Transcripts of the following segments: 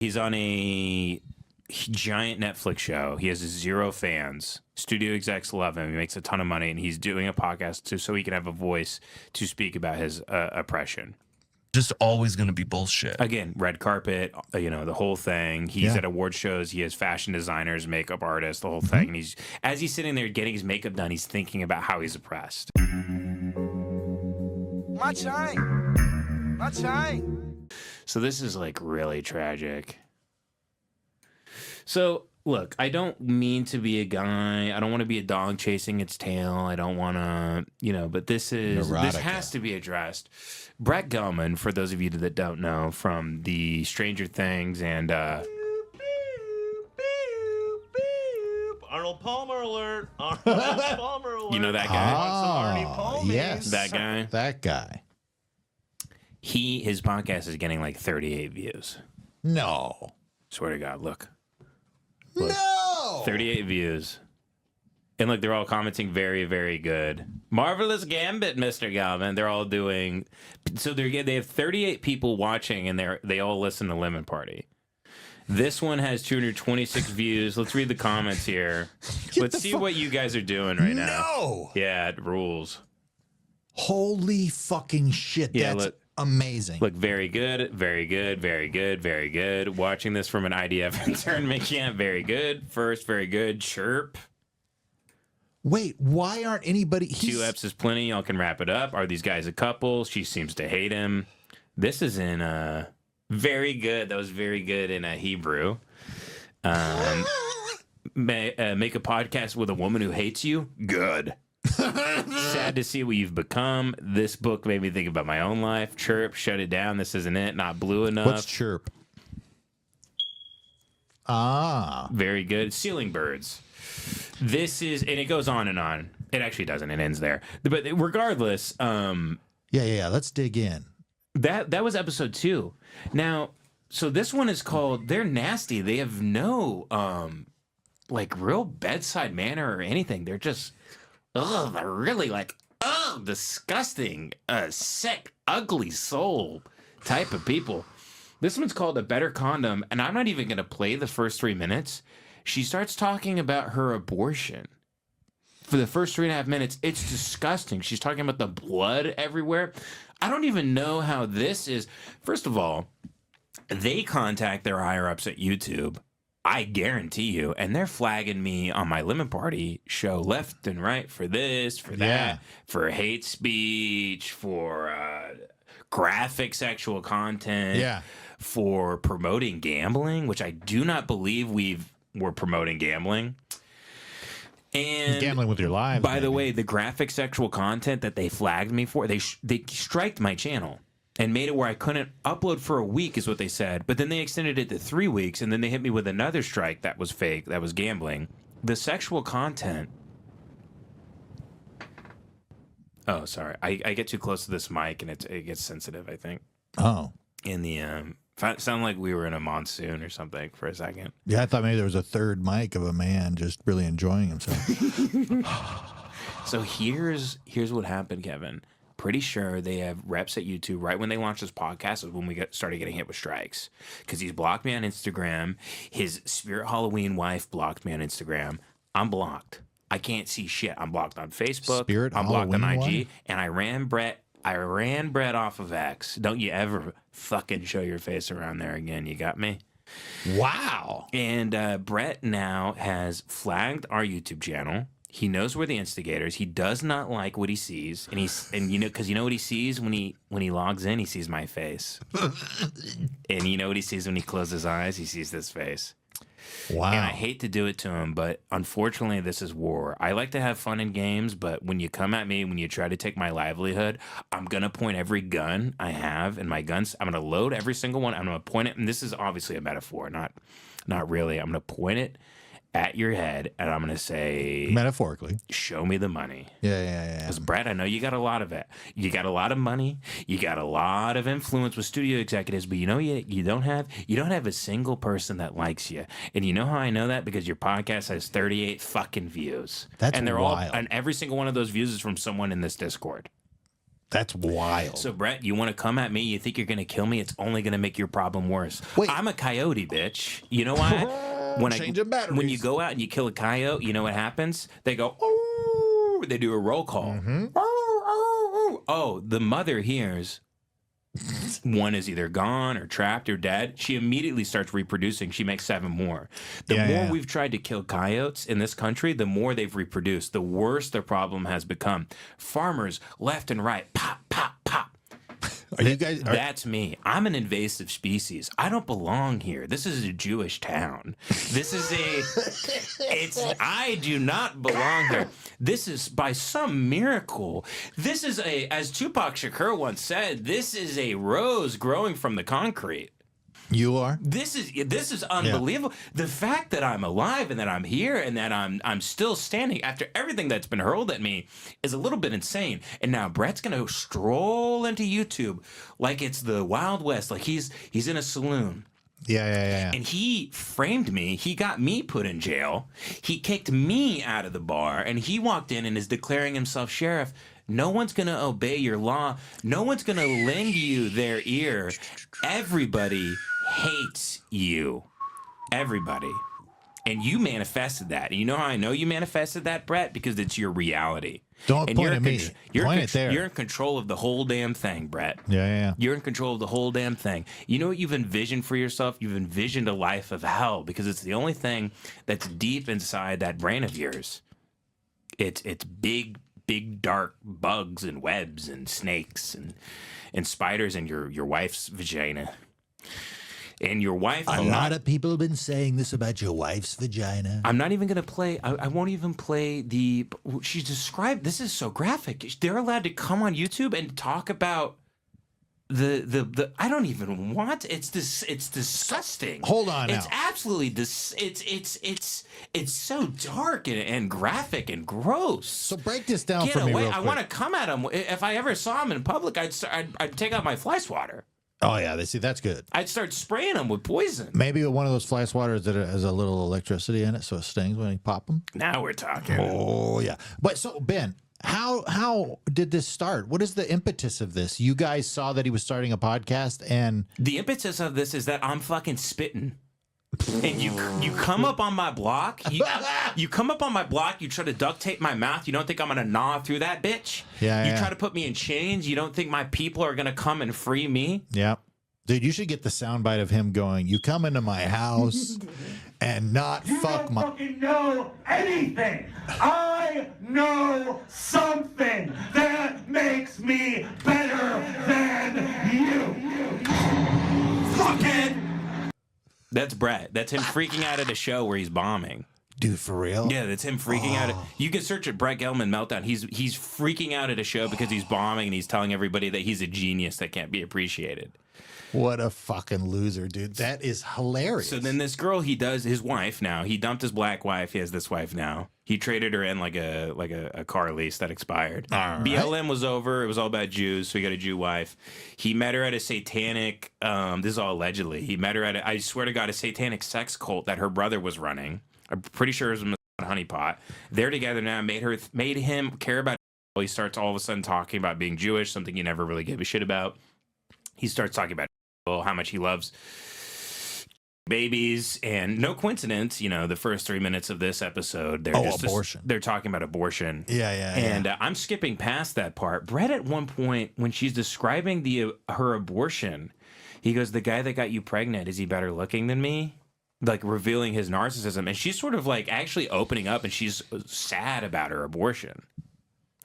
He's on a giant Netflix show. He has 0 fans. Studio execs love him. He makes a ton of money, and he's doing a podcast so he can have a voice to speak about his oppression. Just always going to be bullshit. Again, red carpet, the whole thing. He's at award shows. He has fashion designers, makeup artists, the whole thing. And as he's sitting there getting his makeup done, he's thinking about how he's oppressed. My time. My time. So this is like really tragic. So look, I don't mean to be a guy. I don't want to be a dog chasing its tail. I don't want to, but this has to be addressed. Brett Gelman, for those of you that don't know, from the Stranger Things and Arnold Palmer alert! Arnold Palmer alert! You know that guy? Oh, yes, that guy. That guy. His podcast is getting like 38 views. No. Swear to God, look. No. 38 views. And look, they're all commenting very, very good. Marvelous gambit, Mr. Galvin. They're all doing. So they have 38 people watching, and they all listen to Lemon Party. This one has 226 views. Let's read the comments here. Let's see what you guys are doing right now. No. Yeah, it rules. Holy fucking shit. Yeah, that's amazing. Look, very good, very good, very good, very good. Watching this from an IDF internment camp, very good. First, very good. Chirp. Wait, why aren't anybody... 2 Eps is plenty. Y'all can wrap it up. Are these guys a couple? She seems to hate him. This is in very good. That was very good in Hebrew. Make a podcast with a woman who hates you? Good. Sad to see what you've become. This book made me think about my own life. Chirp, shut it down. This isn't it. Not blue enough. What's chirp? Very good. Ceiling birds. This is, and it goes on and on. It actually doesn't. It ends there. But regardless, Yeah. Let's dig in. that was episode 2. Now, so this one is called "They're Nasty." They have no like real bedside manner or anything. They're just they're really like disgusting, sick, ugly soul type of people. This one's called "A Better Condom," and I'm not even going to play the first 3 minutes. She starts talking about her abortion. For the first 3.5 minutes, it's disgusting. She's talking about the blood everywhere. I don't even know how this is. First of all, they contact their higher-ups at YouTube, I guarantee you, and they're flagging me on my Lemon Party show left and right for this, for that, for hate speech, for graphic sexual content, for promoting gambling, which I do not believe we're promoting gambling. And gambling with your lives. By the way, the graphic sexual content that they flagged me for, they striked my channel and made it where I couldn't upload for a week is what they said. But then they extended it to 3 weeks, and then they hit me with another strike that was fake, that was gambling. The sexual content... Oh, sorry. I get too close to this mic, and it gets sensitive, I think. Oh. In the... It sounded like we were in a monsoon or something for a second. Yeah, I thought maybe there was a third mic of a man just really enjoying himself. So here's what happened, Kevin. Pretty sure they have reps at YouTube right when they launched this podcast is when we started getting hit with strikes. Because he's blocked me on Instagram. His Spirit Halloween wife blocked me on Instagram. I'm blocked. I can't see shit. I'm blocked on Facebook. I'm blocked on IG. Wife? And I ran Brett off of X. Don't you ever fucking show your face around there again. You got me? Wow. And Brett now has flagged our YouTube channel. He knows we're the instigators. He does not like what he sees, and because you know what he sees when he logs in, he sees my face, and you know what he sees when he closes his eyes, he sees this face. Wow. And I hate to do it to him, but unfortunately, this is war. I like to have fun in games, but when you come at me, when you try to take my livelihood, I'm going to point every gun I have in my guns. I'm going to load every single one. I'm going to point it, and this is obviously a metaphor, not really. I'm going to point it at your head, and I'm going to say... Metaphorically. Show me the money. Yeah. Because, Brett, I know you got a lot of it. You got a lot of money. You got a lot of influence with studio executives, but you know you don't have a single person that likes you. And you know how I know that? Because your podcast has 38 fucking views. That's and they're wild. and every single one of those views is from someone in this Discord. That's wild. So, Brett, you want to come at me? You think you're going to kill me? It's only going to make your problem worse. Wait. I'm a coyote, bitch. You know why? Changing batteries. When you go out and you kill a coyote, you know what happens? They go, oh, they do a roll call. Oh, the mother hears one is either gone or trapped or dead. She immediately starts reproducing. She makes 7 more. The more we've tried to kill coyotes in this country, the more they've reproduced. The worse the problem has become. Farmers left and right, pop, pop, pop. Are you guys? That's me. I'm an invasive species. I don't belong here. This is a Jewish town. This is I do not belong here. This is by some miracle. This is as Tupac Shakur once said, this is a rose growing from the concrete. You are? This is unbelievable. Yeah. The fact that I'm alive and that I'm here and that I'm still standing after everything that's been hurled at me is a little bit insane. And now Brett's gonna stroll into YouTube like it's the Wild West, like he's in a saloon. Yeah. And he framed me. He got me put in jail. He kicked me out of the bar, and he walked in and is declaring himself sheriff. No one's going to obey your law. No one's going to lend you their ear. Everybody hates you. Everybody. And you manifested that. And you know how I know you manifested that, Brett? Because it's your reality. Don't point at me. Point it there. You're in control of the whole damn thing, Brett. Yeah. You're in control of the whole damn thing. You know what you've envisioned for yourself? You've envisioned a life of hell because it's the only thing that's deep inside that brain of yours. It's big dark bugs and webs and snakes and spiders in your wife's vagina. And your wife... A lot of people have been saying this about your wife's vagina. I'm not even going to play... I won't even play the... She described... This is so graphic. They're allowed to come on YouTube and talk about the I don't even want... It's disgusting. Hold on It's now. absolutely... It's so dark and graphic and gross. So break this down Get for me away. real I quick. want to come at him. If I ever saw him in public, I'd take out my fly swatter. Oh, yeah. They see, that's good. I'd start spraying him with poison. Maybe one of those fly swatters that has a little electricity in it so it stings when you pop them. Now we're talking. Oh, yeah. But so, Ben, how did this start? What is the impetus of this? You guys saw that he was starting a podcast and... The impetus of this is that I'm fucking spitting. And you come up on my block. You come up on my block. You try to duct tape my mouth. You don't think I'm gonna gnaw through that bitch? Yeah. You try to put me in chains. You don't think my people are gonna come and free me? Yeah. Dude, you should get the soundbite of him going, you come into my house and not fuck my... You don't fucking know anything. I know something that makes me better than you. Fucking... That's Brett. That's him freaking out at a show where he's bombing. Dude, for real? Yeah, that's him freaking out. You can search at Brett Gelman Meltdown. He's freaking out at a show because he's bombing and he's telling everybody that he's a genius that can't be appreciated. What a fucking loser, dude. That is hilarious. So then this girl, his wife now, he dumped his black wife. He has this wife now. He traded her in like a car lease that expired. All right. BLM was over. It was all about Jews. So he got a Jew wife. He met her at a satanic, this is all allegedly. He met her at I swear to God, a satanic sex cult that her brother was running. I'm pretty sure it was a honeypot. They're together now. Made him care about. He starts all of a sudden talking about being Jewish, something he never really gave a shit about. He starts talking about how much he loves babies, and no coincidence, the first 3 minutes of this episode, abortion. They're talking about abortion. Yeah. And I'm skipping past that part. Brett, at one point, when she's describing her abortion, he goes, "The guy that got you pregnant, is he better looking than me?" Like revealing his narcissism, and she's sort of like actually opening up, and she's sad about her abortion.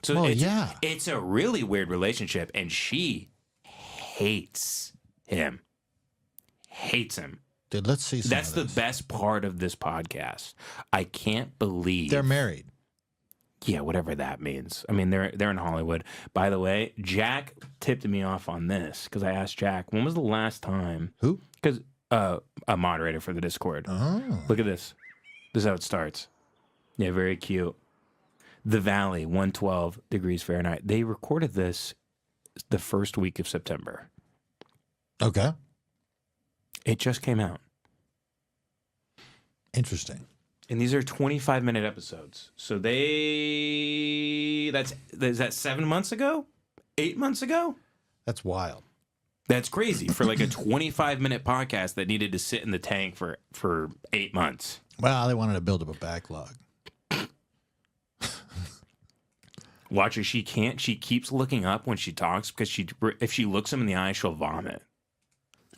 So it's a really weird relationship, and she hates him. Dude, let's see some That's of the this. best part of this podcast. I can't believe They're married. Yeah, whatever that means. I mean, they're in Hollywood. By the way, Jack tipped me off on this because I asked Jack, when was the last time? Who? Because a moderator for the Discord. Oh. Look at this. This is how it starts. Yeah, very cute. The Valley, 112 degrees Fahrenheit. They recorded this the first week of September. Okay. It just came out. Interesting. And these are 25-minute episodes. So is that 7 months ago? 8 months ago? That's wild. That's crazy for like a 25-minute podcast that needed to sit in the tank for 8 months. Well, they wanted to build up a backlog. Watch her. She can't. She keeps looking up when she talks because if she looks him in the eye, she'll vomit.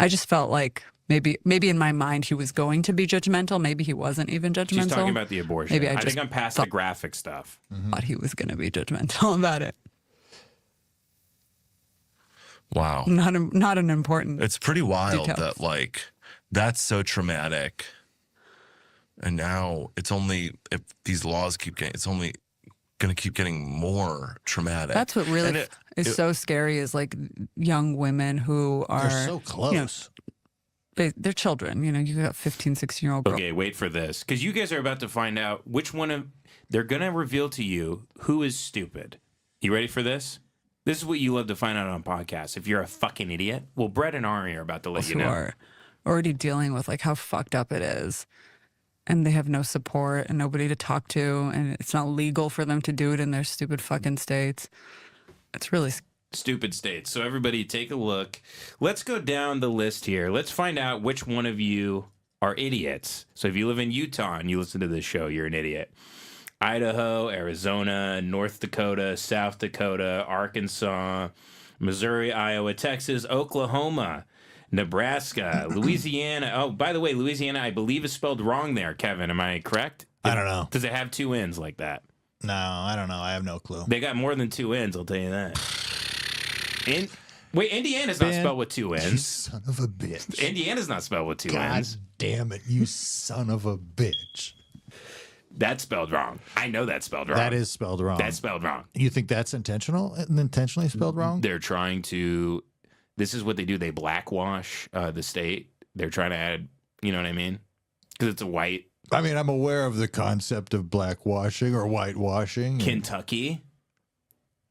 I just felt like maybe in my mind he was going to be judgmental. Maybe he wasn't even judgmental. She's talking about the abortion. Maybe I think I'm past the graphic stuff. Thought he was going to be judgmental about it. Wow. Not an important. It's pretty wild details. that like that's so traumatic. And now it's only if these laws keep getting, it's only going to keep getting more traumatic. That's what really is so scary is like young women who are They're so close. They're children. You know, you got 15, 16-year-old girls. Okay, wait for this because you guys are about to find out which one of they're going to reveal to you who is stupid. You ready for this? This is what you love to find out on podcasts. If you're a fucking idiot, well, Brett and Ari are about to let you Who know. are already dealing with like how fucked up it is. And they have no support and nobody to talk to, and it's not legal for them to do it in their stupid fucking states. It's really Stupid states. So everybody take a look. Let's go down the list here. Let's find out which one of you are idiots. So if you live in Utah and you listen to this show, you're an idiot. Idaho, Arizona, North Dakota, South Dakota, Arkansas, Missouri, Iowa, Texas, Oklahoma, Nebraska, Louisiana. Oh, by the way, Louisiana, I believe is spelled wrong there, Kevin. Am I correct? I don't know. Does it have two N's like that? No, I don't know. I have no clue. They got more than two N's, I'll tell you that. Wait, Indiana's not spelled with two You N's. son of a bitch. Indiana's not spelled with two God N's. damn it, you son of a bitch. That's spelled wrong. I know that's spelled wrong. That is spelled wrong. That's spelled wrong. You think that's intentional? Intentionally spelled wrong? They're trying to. This is what they do. They blackwash the state. They're trying to add. You know what I mean? Because it's a white. I mean, I'm aware of the concept of blackwashing or whitewashing. Kentucky,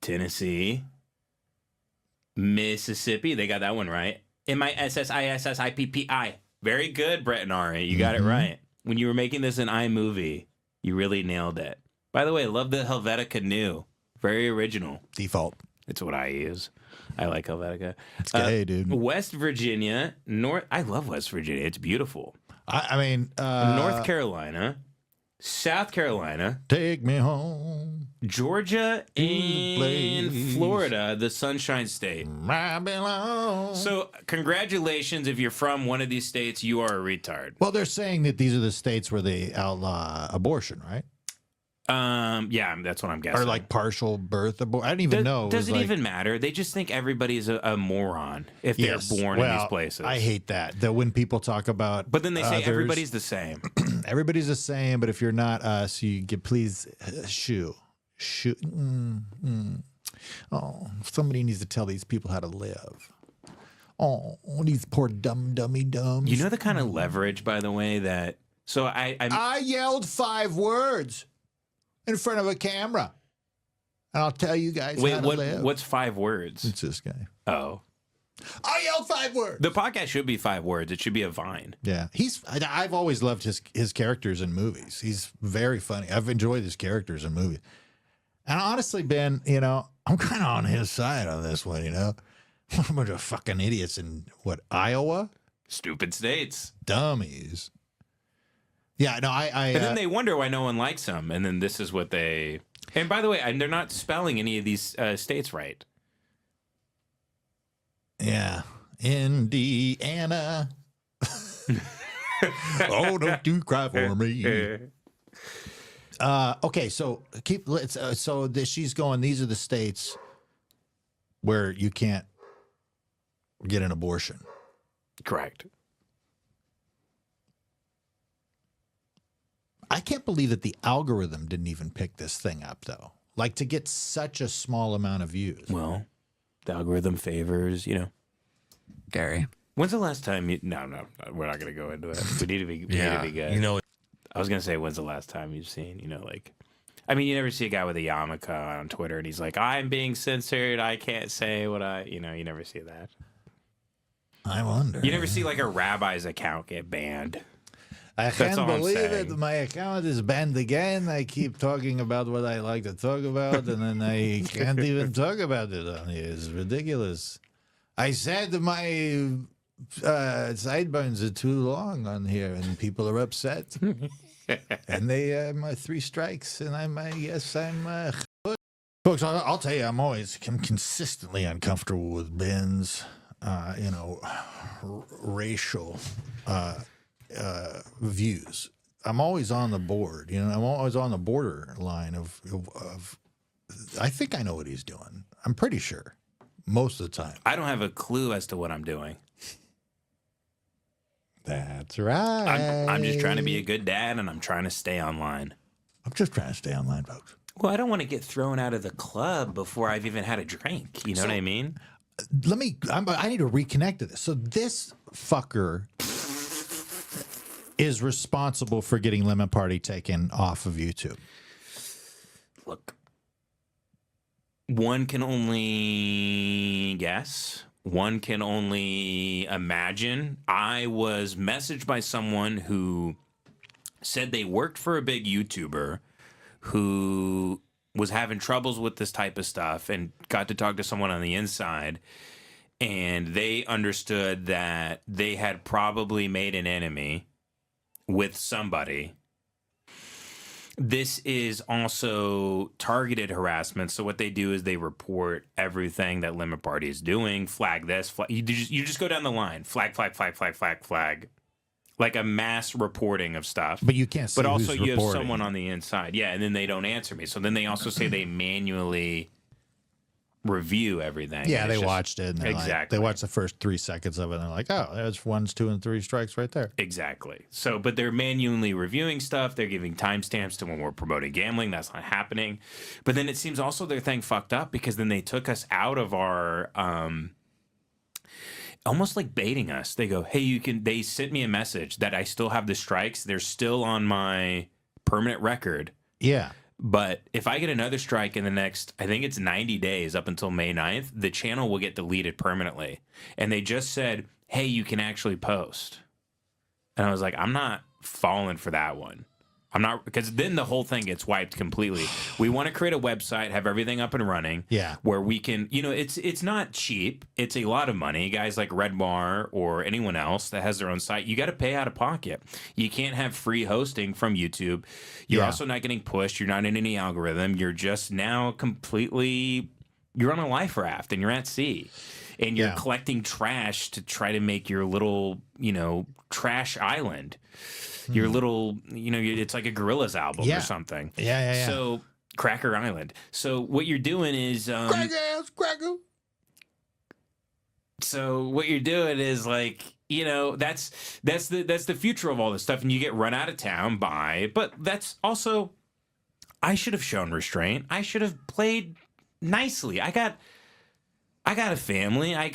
Tennessee, Mississippi. They got that one right. MISSISSIPPI. Very good, Brett and Ari. You got it right. When you were making this an iMovie, you really nailed it. By the way, I love the Helvetica New. Very original. Default. It's what I use. I like Helvetica. It's gay, dude. West Virginia, I love West Virginia. It's beautiful. I mean, North Carolina, South Carolina, take me home. Georgia, and place. Florida, the Sunshine State. I belong. So, congratulations. If you're from one of these states, you are a retard. Well, they're saying that these are the states where they outlaw abortion, right? Yeah, that's what I'm guessing. Or like partial birth abortion. I don't even know. Does it like, even matter? They just think everybody's a moron if they're born in these places. I hate that. That when people talk about, But then they say others, everybody's the same. everybody's the same. But if you're not us, you get please shoo. Oh, somebody needs to tell these people how to live. Oh, these poor dummy dumbs. You know the kind of leverage, by the way, that so I yelled 5 words in front of a camera, and I'll tell you guys how to live. What's 5 words? It's this guy. Oh, I yelled 5 words. the podcast should be 5 words. It should be a Vine. Yeah, I've always loved his characters in movies. He's very funny. I've enjoyed his characters in movies. And honestly, Ben, you know, I'm kind of on his side on this one. You know, a bunch of fucking idiots in Iowa, Stupid states. dummies. Yeah, no, I And then they wonder why no one likes them. And then this is what they. And by the way, they're not spelling any of these states right. yeah, Indiana. Oh, don't you cry for me. Okay, so she's going. These are the states where you can't get an abortion. Correct. I can't believe that the algorithm didn't even pick this thing up, though. Like to get such a small amount of views. Well, the algorithm favors, Gary. When's the last time you? No, we're not going to go into it. We need to be. We need to be good. You know, I was gonna say, when's the last time you've seen, like, I mean, you never see a guy with a yarmulke on Twitter and he's like, I'm being censored, I can't say what you never see that. I wonder. You never see like a rabbi's account get banned. I That's can't all I'm believe saying. it. My account is banned again. I keep talking about what I like to talk about, and then I can't even talk about it on here. It's ridiculous. I said my sideburns are too long on here, and people are upset. And they my 3 strikes, and I'm folks. I'll tell you, I'm consistently uncomfortable with Ben's, racial views. I'm always on the board. I'm always on the borderline of. I think I know what he's doing. I'm pretty sure, most of the time. I don't have a clue as to what I'm doing. That's right. I'm just trying to be a good dad, and I'm trying to stay online. I'm just trying to stay online, folks. Well, I don't want to get thrown out of the club before I've even had a drink. You know what I mean? I need to reconnect to this. So this fucker is responsible for getting Lemon Party taken off of YouTube. Look, one can only guess. One can only imagine. I was messaged by someone who said they worked for a big YouTuber who was having troubles with this type of stuff and got to talk to someone on the inside. And they understood that they had probably made an enemy with somebody. This is also targeted harassment. So what they do is they report everything that Lemon Party is doing. Flag this. You just go down the line. Flag. Like a mass reporting of stuff. But you can't see But also who's you have reporting. someone on the inside. Yeah, and then they don't answer me. So then they also say they manually review everything. Yeah, And they it's just- watched it. And they're Exactly. they watched the first 3 seconds of it, and they're like, oh, there's 1, 2, and 3 strikes right there. Exactly. So, but they're manually reviewing stuff. They're giving timestamps to when we're promoting gambling. That's not happening. But then it seems also their thing fucked up because then they took us out of our, almost like baiting us. They go, hey, they sent me a message that I still have the strikes. They're still on my permanent record. Yeah. But if I get another strike in the next, I think it's 90 days up until May 9th, the channel will get deleted permanently. And they just said, hey, you can actually post. And I was like, I'm not falling for that one. I'm not, because then the whole thing gets wiped completely. We want to create a website, have everything up and running. Yeah. Where we can, it's not cheap. It's a lot of money. Guys like Red Bar or anyone else that has their own site, you got to pay out of pocket. You can't have free hosting from YouTube. You're Yeah. also not getting pushed. You're not in any algorithm. You're just now you're on a life raft and you're at sea. And you're Yeah. collecting trash to try to make your little, trash island. Your little, it's like a Gorillaz album Yeah. or something. Yeah. So Cracker Island. So what you're doing is, Cracker. so what you're doing is like, that's the future of all this stuff, and you get run out of town by. But that's also, I should have shown restraint. I should have played nicely. I got a family. I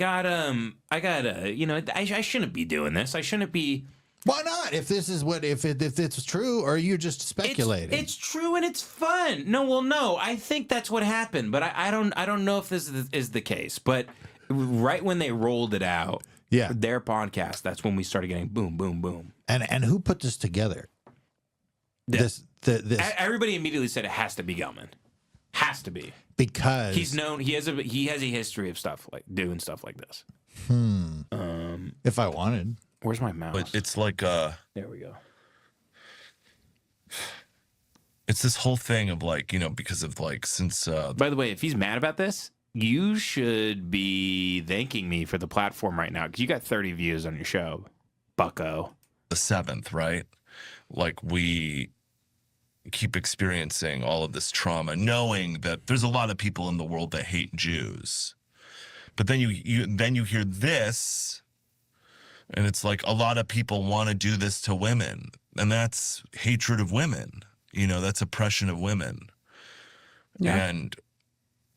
shouldn't be doing this. I shouldn't be. Why not? If this is if it's true, or are you just speculating? It's true and it's fun. No, I think that's what happened, but I don't know if this is the case. But right when they rolled it out, Yeah. their podcast, that's when we started getting boom, boom, boom. And who put this together? This Everybody immediately said it has to be Gelman. Has to be. because He's known. He has a history of stuff like doing stuff like this. if I wanted. Where's my mouse? But it's like There we go. it's this whole thing of like, because of like since By the way, if he's mad about this, you should be thanking me for the platform right now because you got 30 views on your show, bucko. the 7th, right? Like we keep experiencing all of this trauma, knowing that there's a lot of people in the world that hate Jews. But then you hear this, and it's like a lot of people want to do this to women, and that's hatred of women. That's oppression of women. Yeah. And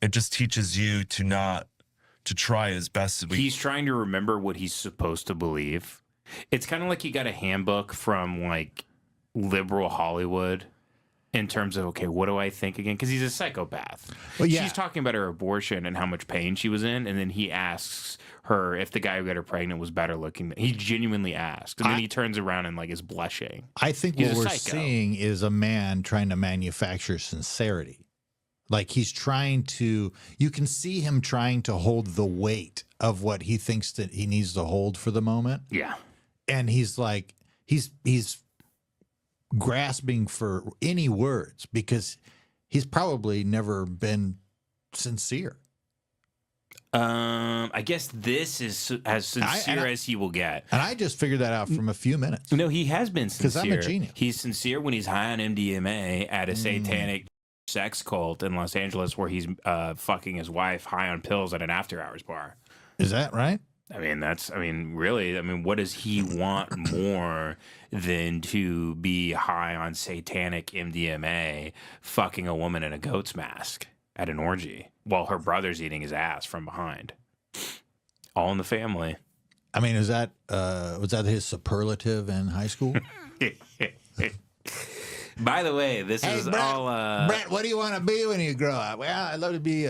it just teaches you to try as best as we He's trying to remember what he's supposed to believe. It's kind of like he got a handbook from like liberal Hollywood in terms of, okay, what do I think again? Because he's a psychopath. Well, yeah. She's talking about her abortion and how much pain she was in, and then he asks her if the guy who got her pregnant was better looking. He genuinely asked, and then he turns around and like is blushing. I think He's what a we're psycho. seeing is a man trying to manufacture sincerity. Like he's trying to, you can see him trying to hold the weight of what he thinks that he needs to hold for the moment. Yeah. And he's like, he's grasping for any words because he's probably never been sincere. I guess this is as sincere as he will get. And I just figured that out from a few minutes. No, he has been sincere. 'Cause I'm a genius. He's sincere when he's high on MDMA at a satanic sex cult in Los Angeles where he's fucking his wife high on pills at an after hours bar. Is that right? I mean, really, what does he want more than to be high on satanic MDMA, fucking a woman in a goat's mask at an orgy while her brother's eating his ass from behind? All in the family. I mean, is that was that his superlative in high school? By the way, this is Brett, all. Brett, what do you want to be when you grow up? Well, I'd love to be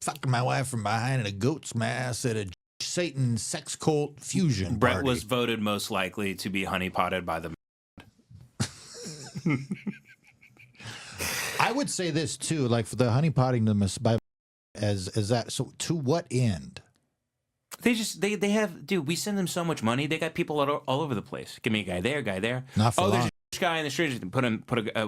fucking my wife from behind in a goat's mask at a Satan sex cult fusion Brett party. was voted most likely to be honeypotted by the. I would say this too, like for the honeypotting them as that. So to what end? They have, dude, we send them so much money. They got people all over the place. Give me a guy there. Not for long. There's a guy in the street.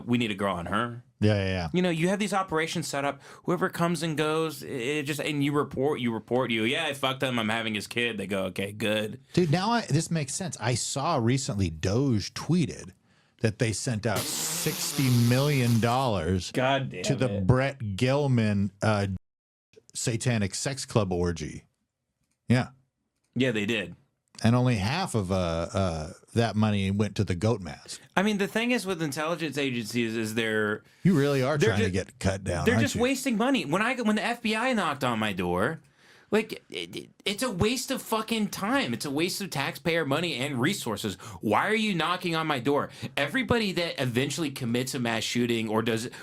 We need a girl on her. Yeah. You know, you have these operations set up. Whoever comes and goes, and you report. Yeah, I fucked him. I'm having his kid. They go, okay, good. Dude, now this makes sense. I saw recently Doge tweeted that they sent out $60 million God damn to the Brett Gelman satanic sex club orgy. Yeah. Yeah, they did. And only half of that money went to the goat mask. I mean, the thing is with intelligence agencies is You really are trying to get cut down. they're aren't just you? wasting money. When the FBI knocked on my door, like it's a waste of fucking time. It's a waste of taxpayer money and resources. Why are you knocking on my door? Everybody that eventually commits a mass shooting or combines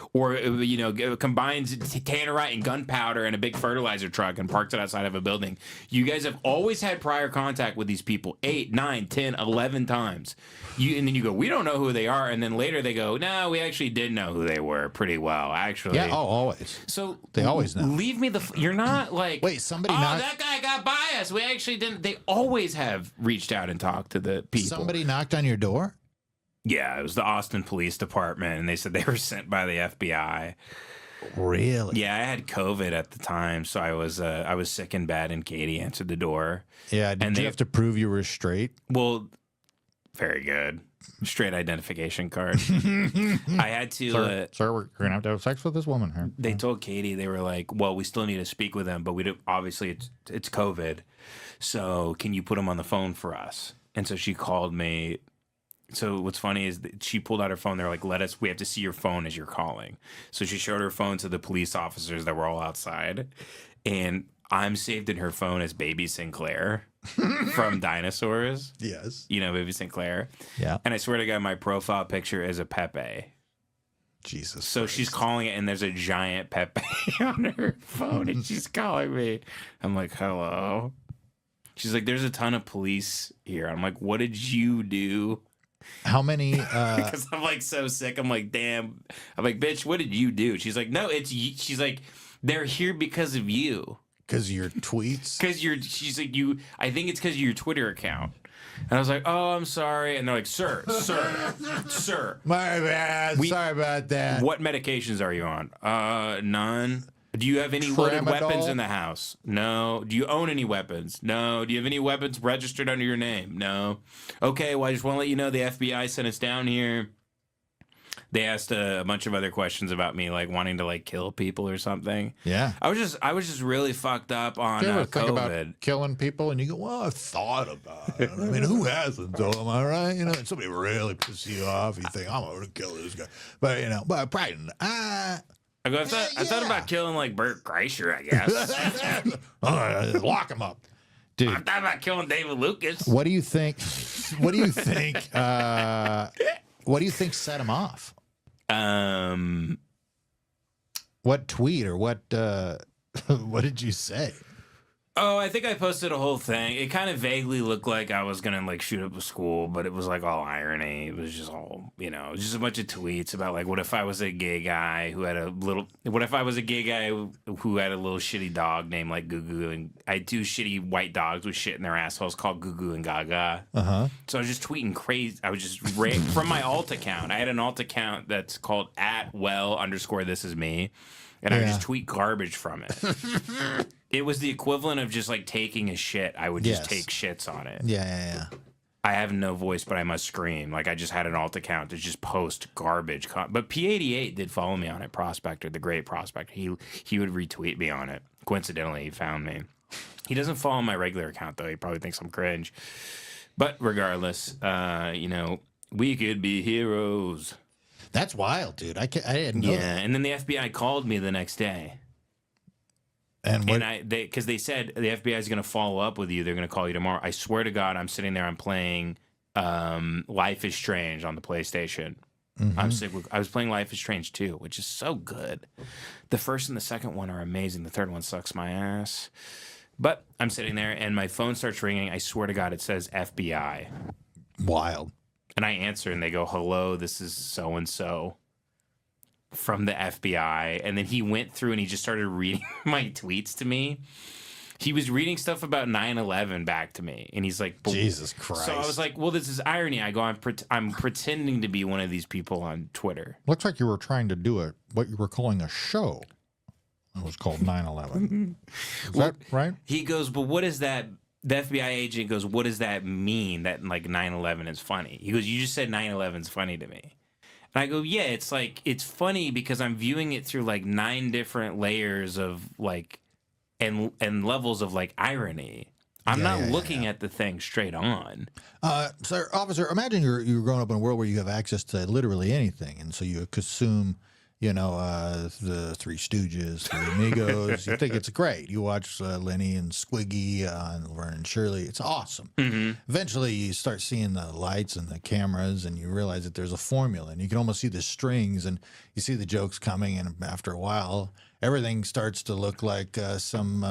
tannerite and gunpowder in a big fertilizer truck and parks it outside of a building. You guys have always had prior contact with these people 8, 9, 10, 11 times. And then you go, we don't know who they are, and then later they go, no, we actually did know who they were pretty well, actually. Yeah, always. So They always know. Leave me you're not like, Wait, somebody that guy got biased. We actually didn't. They always have reached out and talked to the people. Somebody knocked on your door? Yeah, it was the Austin Police Department, and they said they were sent by the FBI. Really? Yeah, I had COVID at the time, so I was sick and bad, and Katie answered the door. Yeah, did you have to prove you were straight? Well, very good. Straight identification card. I had to. Sir, we're going to have sex with this woman here. They told Katie, they were like, well, we still need to speak with him, but we don't, obviously it's COVID. So can you put him on the phone for us? And so she called me. So what's funny is that she pulled out her phone. They're like, we have to see your phone as you're calling. So she showed her phone to the police officers that were all outside. And I'm saved in her phone as Baby Sinclair from Dinosaurs. Yes. You know, Baby Sinclair. Yeah. And I swear to God, my profile picture is a Pepe. Jesus. So she's calling it, and there's a giant Pepe on her phone, and she's calling me. I'm like, hello. She's like, there's a ton of police here. I'm like, what did you do? How many? Because I'm like so sick. I'm like, damn. I'm like, bitch, what did you do? She's like, no, she's like, they're here because of you. Because of your tweets? She's like, I think it's because of your Twitter account. And I was like, oh, I'm sorry. And they're like, sir. My bad. Sorry about that. What medications are you on? None. Do you have any loaded weapons in the house? No. Do you own any weapons? No. Do you have any weapons registered under your name? No. Okay, well, I just want to let you know the FBI sent us down here. They asked a bunch of other questions about me, like wanting to like kill people or something. Yeah. I was just really fucked up on You ever think COVID. about killing people and you go, well, I've thought about it. I mean, who hasn't, though? Am I right? You know, and somebody really pisses you off. You think, I'm going to kill this guy. But, you know, but probably I thought about killing like Bert Kreischer, I guess. lock him up. Dude, I thought about killing David Lucas. what do you think? What do you think? What do you think set him off? What tweet or what what did you say? Oh, I think I posted a whole thing. It kind of vaguely looked like I was gonna like shoot up a school, but it was like all irony. It was just all, you know, just a bunch of tweets about like, what if I was a gay guy who had a little, what if I was a gay guy who had a little shitty dog named like Goo Goo, and I had 2 shitty white dogs with shit in their assholes called Goo Goo and Gaga. So I was just tweeting crazy. I was just from my alt account. I had an alt account that's called @well_this_is_me. And I would just tweet garbage from it. It was the equivalent of just like taking a shit. I would just take shits on it. Yeah. I have no voice, but I must scream. Like I just had an alt account to just post garbage. But P88 did follow me on it. Prospector, the great prospector. He would retweet me on it. Coincidentally, he found me. He doesn't follow my regular account though. He probably thinks I'm cringe. But regardless, you know, we could be heroes. That's wild, dude. I didn't know that. And then the FBI called me the next day. And what? Because they said the FBI is going to follow up with you. They're going to call you tomorrow. I swear to God, I'm sitting there. I'm playing Life is Strange on the PlayStation. I was playing Life is Strange 2, which is so good. The first and the second one are amazing. The third one sucks my ass. But I'm sitting there, and my phone starts ringing. I swear to God, it says FBI. Wild. And I answer, and they go, "Hello, this is so-and-so from the FBI." And then he went through and he just started reading my tweets to me. He was reading stuff about 9/11 back to me. And he's like, Jesus Christ. So I was like, well, this is irony. I go, I'm pretending to be one of these people on Twitter. Looks like you were trying to do what you were calling a show. It was called 9/11. Is that right? He goes, but what is that? The FBI agent goes, what does that mean that like 9/11 is funny? He goes, you just said 9/11 is funny to me. And I go, yeah, it's like, it's funny because I'm viewing it through like 9 different layers of like, and levels of like irony. I'm not looking at the thing straight on. Sir, officer, imagine you're growing up in a world where you have access to literally anything. And so you consume, you know, the Three Stooges, the Amigos. You think it's great. You watch Lenny and Squiggy and Laverne and Shirley. It's awesome. Eventually, you start seeing the lights and the cameras, and you realize that there's a formula, and you can almost see the strings, and you see the jokes coming. And after a while, everything starts to look like some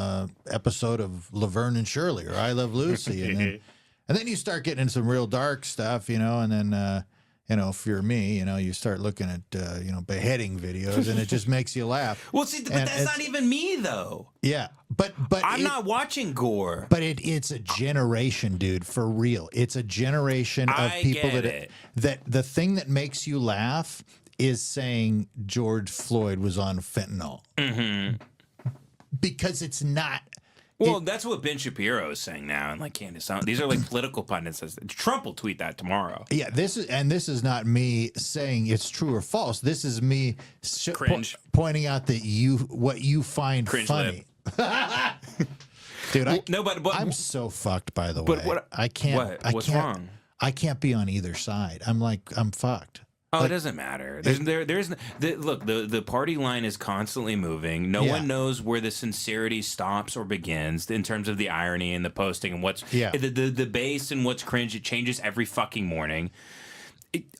episode of Laverne and Shirley or I Love Lucy, and then you start getting into some real dark stuff, you know, and then. You know, if you're me, you know, you start looking at, you know, beheading videos, and it just makes you laugh. Well, see, but that's not even me, though. Yeah, but I'm not watching gore. But it's a generation, dude, for real. It's a generation of people that the thing that makes you laugh is saying George Floyd was on fentanyl. Because it's not. Well, that's what Ben Shapiro is saying now, and like Candace. These are like political pundits. Trump will tweet that tomorrow. Yeah, this is not me saying it's true or false. This is me pointing out that what you find cringe funny. Dude, but I'm so fucked. By the way, I can't. What's wrong? I can't be on either side. I'm fucked. Oh, it doesn't matter. Look, the party line is constantly moving. No one knows where the sincerity stops or begins in terms of the irony and the posting and what's the base and what's cringe. It changes every fucking morning.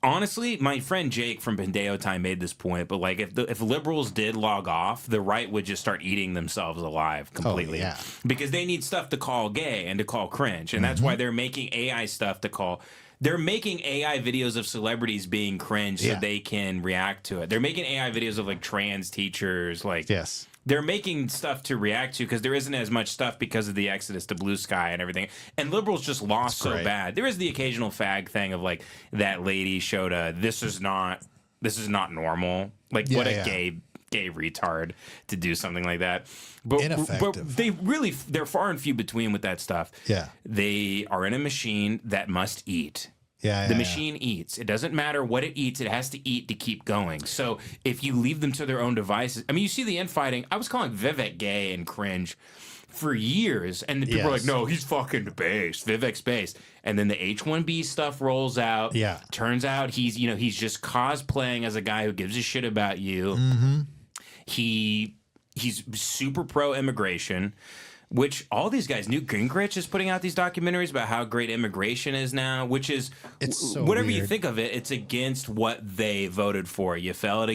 Honestly, my friend Jake from Pendeo Time made this point, but like if liberals did log off, the right would just start eating themselves alive completely. Because they need stuff to call gay and to call cringe, and that's why they're making AI stuff to call. They're making AI videos of celebrities being cringe so they can react to it. They're making AI videos of like trans teachers, like they're making stuff to react to because there isn't as much stuff because of the exodus to Blue Sky and everything. And liberals just lost so bad. There is the occasional fag thing of like that lady showed this is not normal. Like what a gay retard to do something like that. But they're far and few between with that stuff. Yeah. They are in a machine that must eat. The machine eats. It doesn't matter what it eats. It has to eat to keep going. So if you leave them to their own devices, I mean, you see the infighting. I was calling Vivek gay and cringe for years, and the people are like, no, he's fucking based. Vivek's based. And then the H-1B stuff rolls out. Yeah. Turns out he's just cosplaying as a guy who gives a shit about you. He's super pro immigration. which all these guys, Newt Gingrich is putting out these documentaries about how great immigration is now, which is It's so whatever you weird. think of it, it's against what they voted for. You fell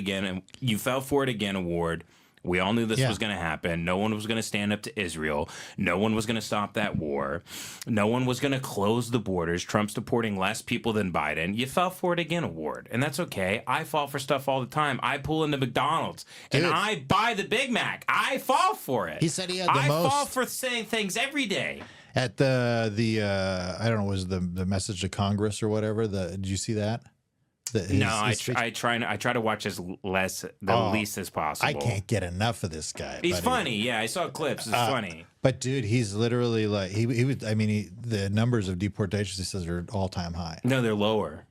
for it again award. We all knew this Yeah. was going to happen. No one was going to stand up to Israel. No one was going to stop that war. No one was going to close the borders. Trump's deporting less people than Biden. You fell for it again award. And that's okay. I fall for stuff all the time. I pull into McDonald's and Dude. I buy the Big Mac. I fall for it. He said he had the I most- fall for saying things every day. At the I don't know, was the message to Congress or whatever? Did you see that? No, I speech? try to watch as least as possible. I can't get enough of this guy. He's buddy. funny. Yeah, I saw clips. It's funny. But dude, he's literally like he would. I mean, the numbers of deportations he says are all time high. No, they're lower.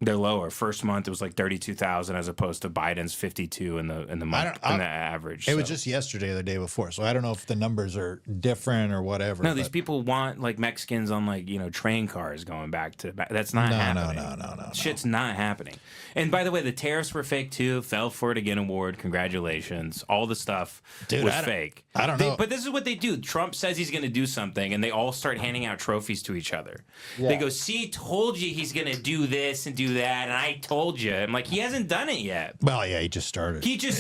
They're lower. First month it was like 32,000 as opposed to Biden's 52 in the month in the average. It was so. just yesterday or the day before, so I don't know if the numbers are different or whatever. No, these but- people want like Mexicans on like train cars going back to that's not happening. No. Shit's not happening. And by the way, the tariffs were fake too. Fell for it again award. Congratulations. All the stuff Dude, was I don't- fake. I don't know. But this is what they do. Trump says he's going to do something, and they all start handing out trophies to each other. They go, "See, told you he's going to do this and do that, and I told you." I'm like, he hasn't done it yet. Well, yeah, he just started. He just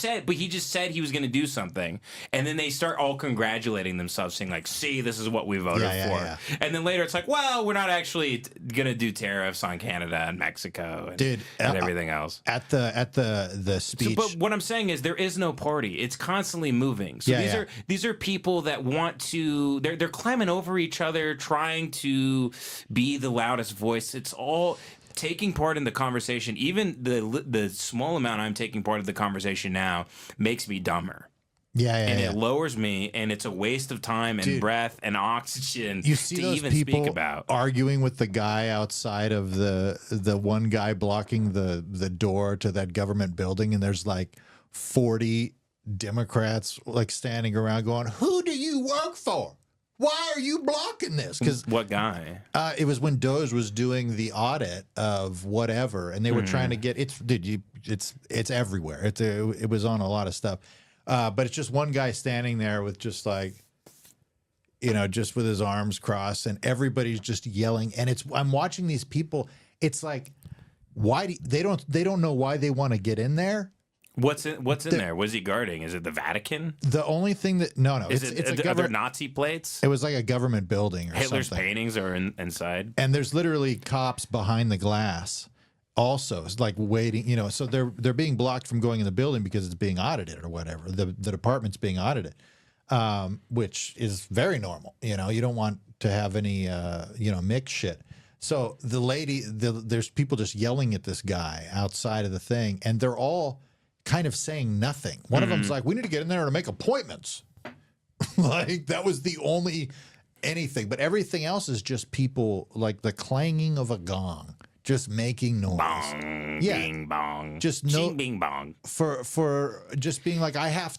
said he was going to do something, and then they start all congratulating themselves, saying like, "See, this is what we voted Yeah, for." yeah. And then later it's like, "Well, we're not actually going to do tariffs on Canada and Mexico and, Dude, and everything else." at the speech. But what I'm saying is there is no party. It's constantly moving. So Yeah, these are people that want to they're climbing over each other, trying to be the loudest voice. It's all taking part in the conversation. Even the small amount I'm taking part of the conversation now makes me dumber. And it lowers me, and it's a waste of time and Dude, breath and oxygen You see to those even people speak about. arguing with the guy outside of the one guy blocking the door to that government building, and there's like 40 Democrats like standing around going, "Who do you work for? Why are you blocking this?" Because What guy? it was when Doge was doing the audit of whatever, and they were trying to get it's everywhere. It was on a lot of stuff, but it's just one guy standing there with just like, just with his arms crossed, and everybody's just yelling. And I'm watching these people. It's like, why they don't know why they want to get in there. What's in there? What is he guarding? Is it the Vatican? The only thing that no, Is it's it a are there government. Nazi plates? It was like a government building or Hitler's something. paintings are inside. And there's literally cops behind the glass also. It's like waiting, so they're being blocked from going in the building because it's being audited or whatever. The department's being audited, which is very normal. You don't want to have any mixed shit. So there's people just yelling at this guy outside of the thing, and they're all kind of saying nothing. One of them's like, "We need to get in there to make appointments." Like that was the only anything, but everything else is just people like the clanging of a gong, just making noise. Bong, Yeah. bing bong, Just ching, bing bong. For just being like, I have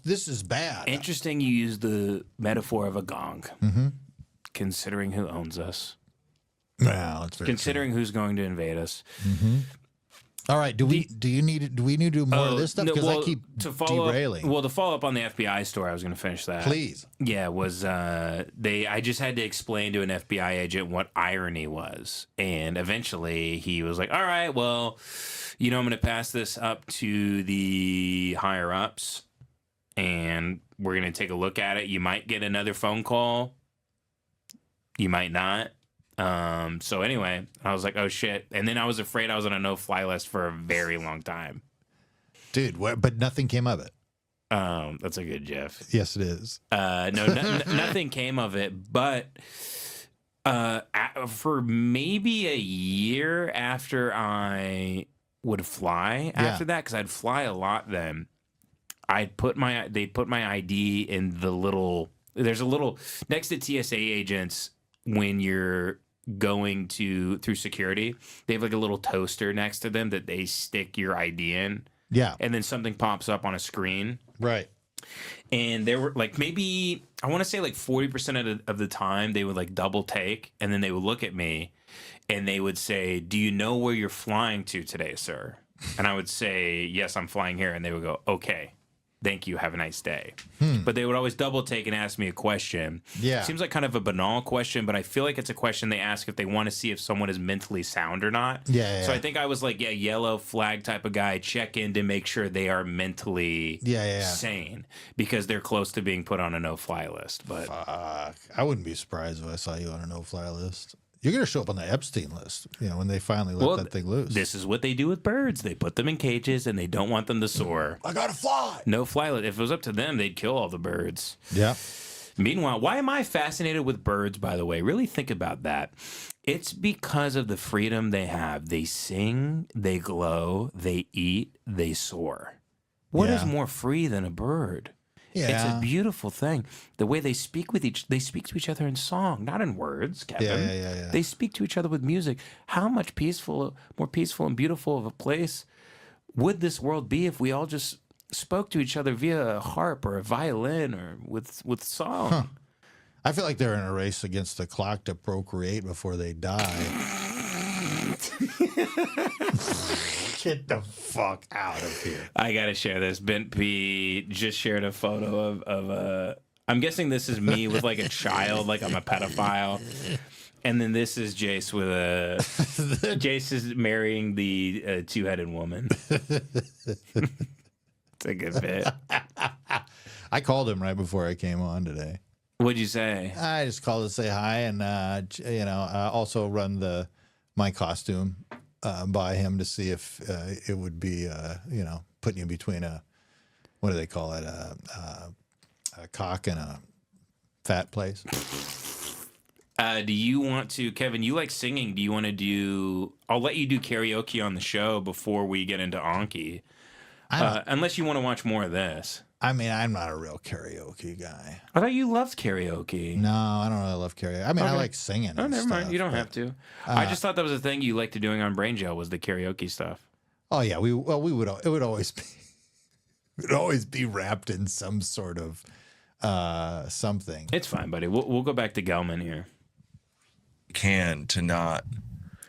this is bad. Interesting. You use the metaphor of a gong. Mm-hmm. Considering who owns us, Well, it's very considering who's going to invade us. All right, do we need to do more of this stuff? Because I keep derailing. To follow up on the FBI story, I was going to finish that. Please. Yeah, I just had to explain to an FBI agent what irony was. And eventually he was like, "All right, well, I'm going to pass this up to the higher ups and we're going to take a look at it. You might get another phone call. You might not." So anyway, I was like, "Oh shit." And then I was afraid I was on a no-fly list for a very long time. Dude, but nothing came of it. That's a good GIF. Yes, it is. Nothing came of it, but for maybe a year after I would fly after that, because I'd fly a lot then, they put my ID in there's a little next to TSA agents when you're going through security, they have like a little toaster next to them that they stick your ID in. Yeah. And then something pops up on a screen. Right. And there were like maybe, I want to say like 40% of the time they would like double take, and then they would look at me and they would say, "Do you know where you're flying to today, sir?" And I would say, "Yes, I'm flying here." And they would go, "Okay." thank you, have a nice day. But they would always double take and ask me a question. Yeah. Seems like kind of a banal question, but I feel like it's a question they ask if they want to see if someone is mentally sound or not. Yeah, So yeah. I think I was like, yeah, yellow flag type of guy, check in to make sure they are mentally sane because they're close to being put on a no-fly list. But Fuck. I wouldn't be surprised if I saw you on a no-fly list. You're going to show up on the Epstein list, when they finally let that thing loose. this is what they do with birds. They put them in cages and they don't want them to soar. I got to fly. No fly list. If it was up to them, they'd kill all the birds. Yeah. Meanwhile, why am I fascinated with birds, by the way? Really think about that. It's because of the freedom they have. They sing, they glow, they eat, they soar. What is Yeah. more free than a bird? Yeah. It's a beautiful thing. The way they speak to each other in song, not in words, Kevin. Yeah. They speak to each other with music. How much more peaceful and beautiful of a place would this world be if we all just spoke to each other via a harp or a violin or with song? I feel like they're in a race against the clock to procreate before they die. Get the fuck out of here. I gotta share this. Bent P just shared a photo of a. I'm guessing this is me with like a child, like I'm a pedophile. And then this is Jace with a. Jace is marrying the two-headed woman. It's a good bit. I called him right before I came on today. What'd you say? I just called to say hi and also run my costume by him to see if it would be putting you between what do they call it, a cock and a fat place. Do you want to, Kevin? You like singing? Do you want to do? I'll let you do karaoke on the show before we get into Anki, unless you want to watch more of this. I mean, I'm not a real karaoke guy. I thought you loved karaoke. No, I don't really love karaoke. I mean, I Okay. like singing. Oh, and never mind. stuff, You don't but- have to. I just thought that was a thing you liked to doing on Brain Jail was the karaoke stuff. Oh yeah, it would always be wrapped in some sort of something. It's fine, buddy. We'll go back to Gelman here.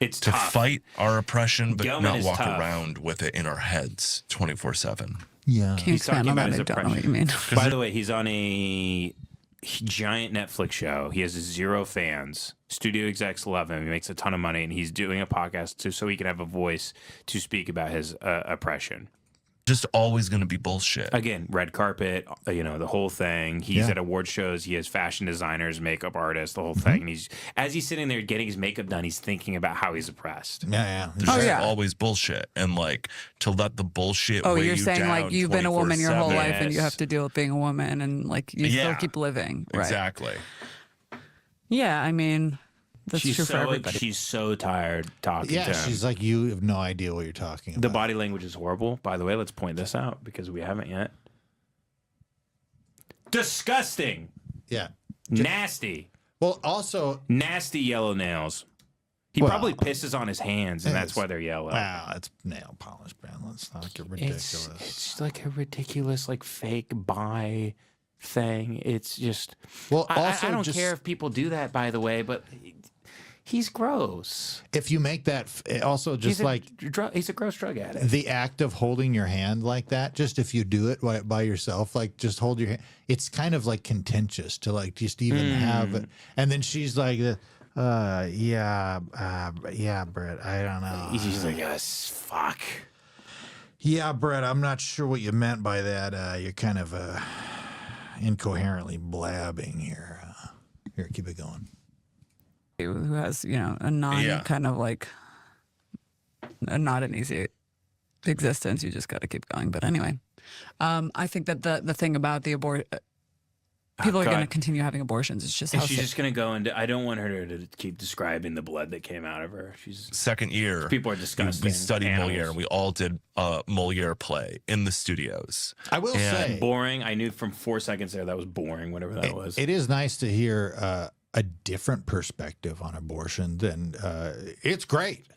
It's To tough. fight our oppression, but Gelman not is walk tough. around with it in our heads 24/7. Yeah. Can you He's talking expand on about that? his I don't know what you mean. By the way, he's on a giant Netflix show. He has 0 fans. Studio execs love him. He makes a ton of money, and he's doing a podcast so he can have a voice to speak about his oppression. Just always going to be bullshit. Again, red carpet, the whole thing. He's Yeah. at award shows. He has fashion designers, makeup artists, the whole thing. And as he's sitting there getting his makeup done, he's thinking about how he's oppressed. Yeah. There's Oh, just yeah. always bullshit. And like to let the bullshit Oh, weigh you're you saying down like you've been a woman your whole 24/7. life and you have to deal with being a woman and like you still Yeah. keep living. Right. Exactly. Yeah, I mean, that's true for everybody. She's so tired talking Yeah, to him. she's like, you have no idea what you're talking about. The body language is horrible. By the way, let's point this out because we haven't yet. Disgusting. Yeah. Nasty. Well, also, Nasty yellow nails. He Well, probably pisses on his hands, and that's it's- why they're yellow. wow, it's nail polish, man. Let's not get ridiculous. It's like a ridiculous, like fake bi thing. It's just. Well, I also don't just- care if people do that, by the way, but he's gross. if you make that, also just He's a gross drug addict. the act of holding your hand like that, just if you do it by yourself, like just hold your hand, it's kind of like contentious to like just even have it. And then she's like, yeah, Brett, I don't know. He's like, yes, fuck. Yeah, Brett, I'm not sure what you meant by that. You're kind of incoherently blabbing here. Here, keep it going. Who has, a non Yeah. kind of like not an easy existence. You just got to keep going. But anyway, I think that the thing about the people are God. going to continue having abortions. It's just And how she's sick. just gonna go into. I don't want her to keep describing the blood that came out of her. Second year, People are disgusting. we studied animals. Moliere. We all did a Moliere play in the studios. I will say, Boring. I knew from 4 seconds there that was boring. Whatever that was. it is nice to hear a different perspective on abortion than it's great.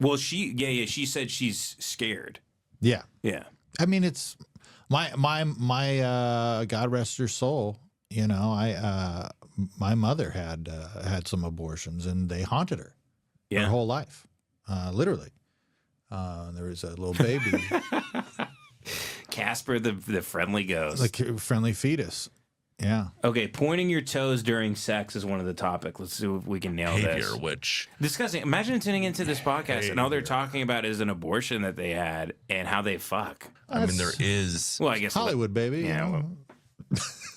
Well, she said she's scared. Yeah. Yeah. I mean, it's my God rest her soul. My mother had some abortions and they haunted her her Yeah. whole life, literally. There was a little baby. Casper the friendly ghost. Like friendly fetus. Yeah. Okay, pointing your toes during sex is one of the topics. Let's see if we can nail Behavior, this. which Discussing. Imagine tuning into this podcast and all they're talking about is an abortion that they had and how they fuck. I mean, there is. Well, I guess Hollywood, baby. Yeah. you know? Well,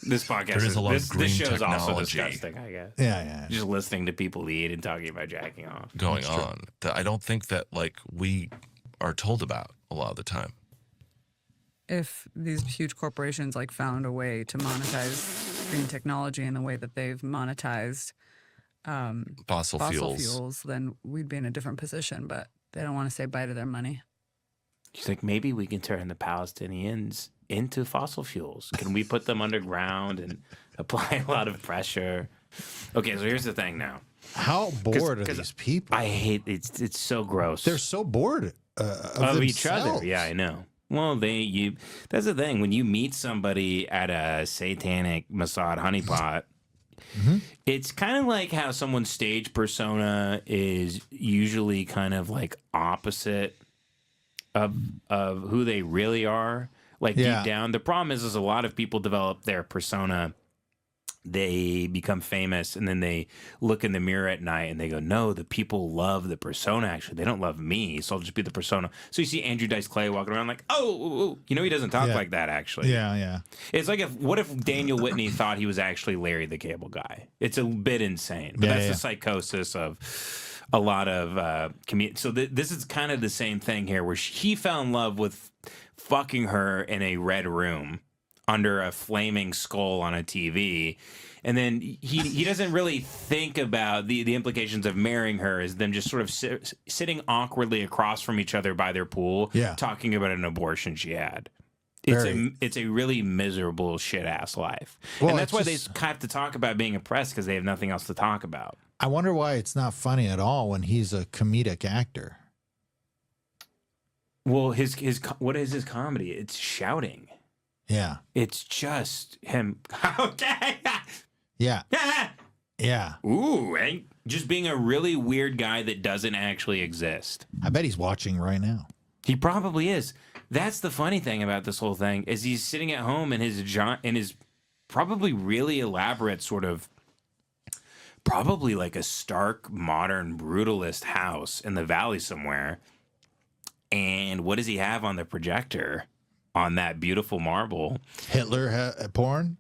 this podcast. There is a lot of green this show is also technology. disgusting. I guess. Yeah. Just listening to people eat and talking about jacking off. Going on that I don't think that like we are told about a lot of the time. If these huge corporations like found a way to monetize green technology in the way that they've monetized Fossil fuels. then we'd be in a different position. But they don't want to say bye to their money. She's like, maybe we can turn the Palestinians into fossil fuels. Can we put them underground and apply a lot of pressure? Okay, so here's the thing now. How bored are 'cause these people? I hate it's so gross. They're so bored of each other. themselves. Yeah, I know. Well, that's the thing. When you meet somebody at a satanic Mossad honeypot, it's kind of like how someone's stage persona is usually kind of like opposite of who they really are. Like deep down, the problem is a lot of people develop their persona. They become famous and then they look in the mirror at night and they go, no, the people love the persona. Actually, they don't love me. So I'll just be the persona. So you see Andrew Dice Clay walking around like, oh, he doesn't talk like that. Actually. Yeah. It's like what if Daniel Whitney thought he was actually Larry the Cable Guy? It's a bit insane, but that's the psychosis of a lot of So this is kind of the same thing here where he fell in love with fucking her in a red room under a flaming skull on a TV. And then he doesn't really think about the implications of marrying her as them just sort of sitting awkwardly across from each other by their pool, talking about an abortion she had. It's a really miserable shit ass life. Well, and that's why they have to talk about being oppressed because they have nothing else to talk about. I wonder why it's not funny at all when he's a comedic actor. Well, his what is his comedy? It's shouting. Yeah. It's just him. Okay. Yeah. Yeah. Ooh, and just being a really weird guy that doesn't actually exist. I bet he's watching right now. He probably is. That's the funny thing about this whole thing is he's sitting at home in his probably really elaborate sort of probably like a stark modern brutalist house in the valley somewhere. And what does he have on the projector? On that beautiful marble, Hitler porn.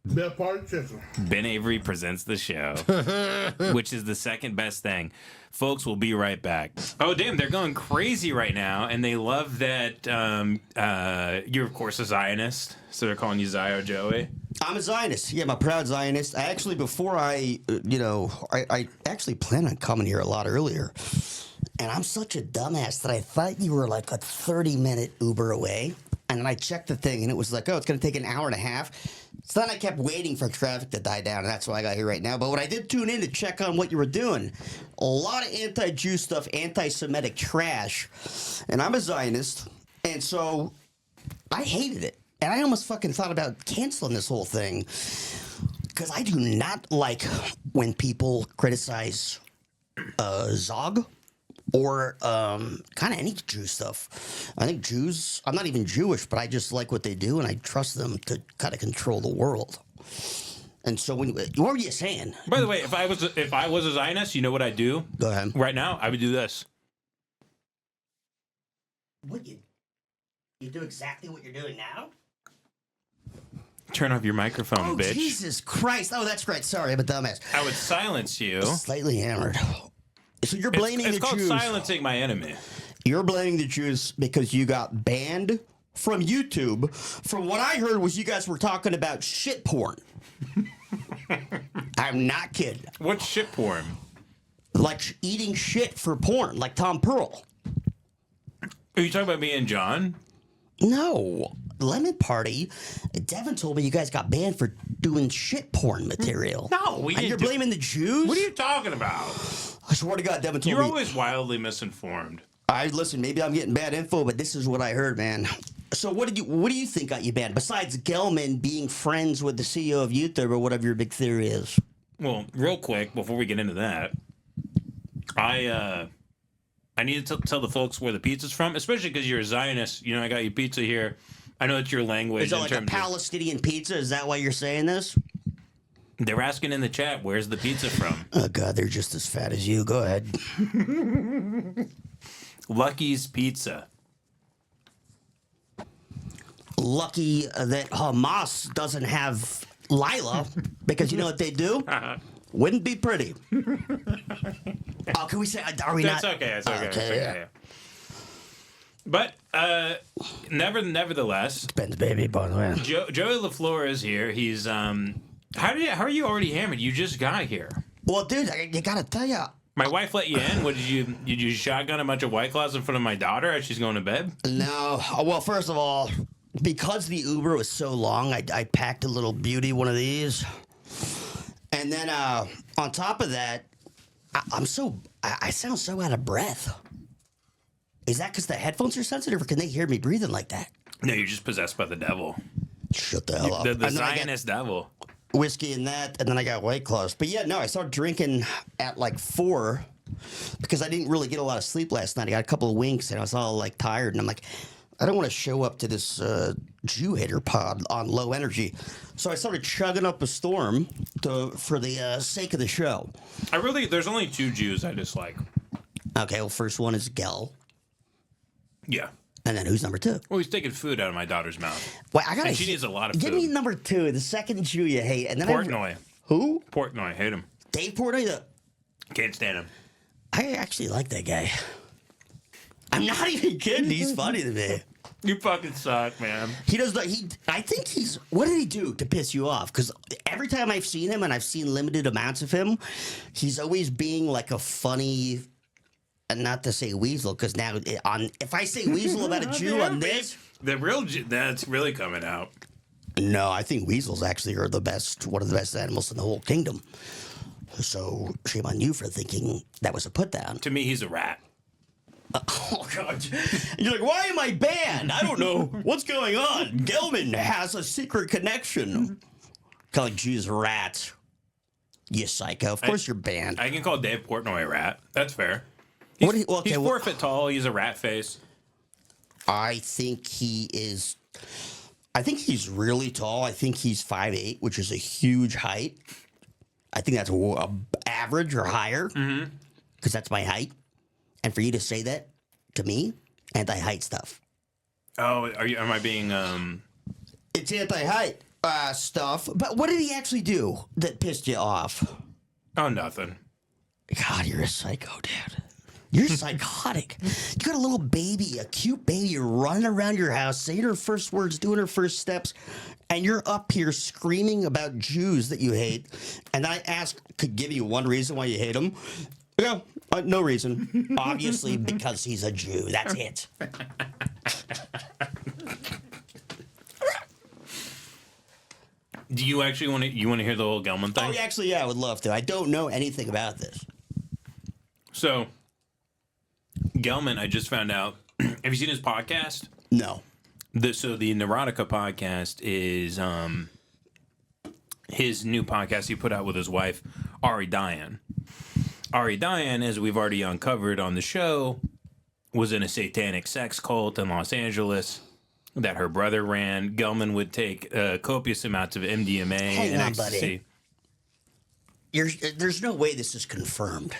Ben Avery presents the show, which is the second best thing. Folks, we'll be right back. Oh, damn, they're going crazy right now, and they love that you're, of course, a Zionist, so they're calling you Zio Joey. I'm a Zionist. Yeah, I'm a proud Zionist. I actually, before I actually planned on coming here a lot earlier, and I'm such a dumbass that I thought you were like a 30-minute Uber away. And then I checked the thing, and it was like, oh, it's going to take an hour and a half. So then I kept waiting for traffic to die down, and that's why I got here right now. But when I did tune in to check on what you were doing, a lot of anti-Jew stuff, anti-Semitic trash. And I'm a Zionist, and so I hated it. And I almost fucking thought about canceling this whole thing. Because I do not like when people criticize Zog. Or kind of any Jew stuff. I think Jews, I'm not even Jewish, but I just like what they do, and I trust them to kind of control the world. And so, what were you saying? By the way, if I was a Zionist, you know what I'd do? Go ahead. Right now, I would do this. What, you do exactly what you're doing now? Turn off your microphone, bitch. Jesus Christ. Oh, that's right. Sorry, I'm a dumbass. I would silence you. Slightly hammered. So you're blaming the Jews. It's called silencing my enemy. You're blaming the Jews because you got banned from YouTube. From what I heard was you guys were talking about shit porn. I'm not kidding. What's shit porn? Like eating shit for porn, like Tom Pearl. Are you talking about me and John? No. Lemon Party, Devin told me you guys got banned for doing shit porn material. No, we didn't. And you're blaming the Jews? What are you talking about? I swear to God, Devin told me. You're always wildly misinformed. Listen, maybe I'm getting bad info, but this is what I heard, man. So what do you think got you banned? Besides Gelman being friends with the CEO of YouTube or whatever your big theory is. Well, real quick, before we get into that, I need to tell the folks where the pizza's from, especially because you're a Zionist. You know, I got you pizza here. I know it's your language. Is it in like a terms of, Palestinian pizza? Is that why you're saying this? they're asking in the chat, where's the pizza from? Oh, God, they're just as fat as you. Go ahead. Lucky's Pizza. Lucky that Hamas doesn't have Lila, because you know what they do? Wouldn't be pretty. Oh, can we say, are we That's not? okay. It's okay. Okay, it's okay, yeah. But nevertheless, Depends, baby, by the way. Joey LaFleur is here. He's how are you already hammered? You just got here. Well, dude, you gotta tell you. My wife let you in. What did you shotgun a bunch of White Claws in front of my daughter as she's going to bed? No. Well, first of all, because the Uber was so long, I packed a little beauty one of these. And then on top of that, I sound so out of breath. Is that because the headphones are sensitive, or can they hear me breathing like that? No, you're just possessed by the devil. Shut the hell up. The And then I got Zionist devil. whiskey and that, and then I got White Claws. But yeah, no, I started drinking at like 4 because I didn't really get a lot of sleep last night. I got a couple of winks, and I was all like tired, and I'm like, I don't want to show up to this Jew hater pod on low energy. So I started chugging up a storm for the sake of the show. There's only 2 Jews I dislike. Okay, well, first one is Gel. Yeah. And then who's number 2? Well, he's taking food out of my daughter's mouth. Well, I gotta. And she needs a lot of Give food. me number 2, the second Jew you hate, and then Portnoy. Who? Portnoy. Hate him. Dave Portnoy. Can't stand him. I actually like that guy. I'm not even kidding. He's funny to me. You fucking suck, man. He does. I think he's. What did he do to piss you off? Because every time I've seen him, and I've seen limited amounts of him, he's always being like a funny. And not to say weasel, because now if I say weasel about a Jew on this, the real Jew, that's really coming out. no, I think weasels actually are one of the best animals in the whole kingdom. So shame on you for thinking that was a put down. To me, he's a rat. Oh God! You're like, why am I banned? I don't know what's going on. Gelman has a secret connection. Calling Jews rats. You psycho! Of course you're banned. I can call Dave Portnoy a rat. That's fair. He's 4 foot tall. He's a rat face. I think he is. I think he's really tall. I think he's 5'8", which is a huge height. I think that's average or higher, because that's my height. And for you to say that to me, anti-height stuff. Oh, am I being? It's anti-height stuff. But what did he actually do that pissed you off? Oh, nothing. God, you're a psycho, dude. You're psychotic. You got a little baby, a cute baby, running around your house, saying her first words, doing her first steps, and you're up here screaming about Jews that you hate. And I could give you one reason why you hate them. Yeah, no reason. Obviously, because he's a Jew. That's it. Do you actually want to hear the whole Gelman thing? Oh, actually, yeah, I would love to. I don't know anything about this. So, Gelman, I just found out. Have you seen his podcast? No. The Neurotica podcast is his new podcast he put out with his wife, Ari Diane. Ari Diane, as we've already uncovered on the show, was in a satanic sex cult in Los Angeles that her brother ran. Gelman would take copious amounts of MDMA and ecstasy. There's no way this is confirmed.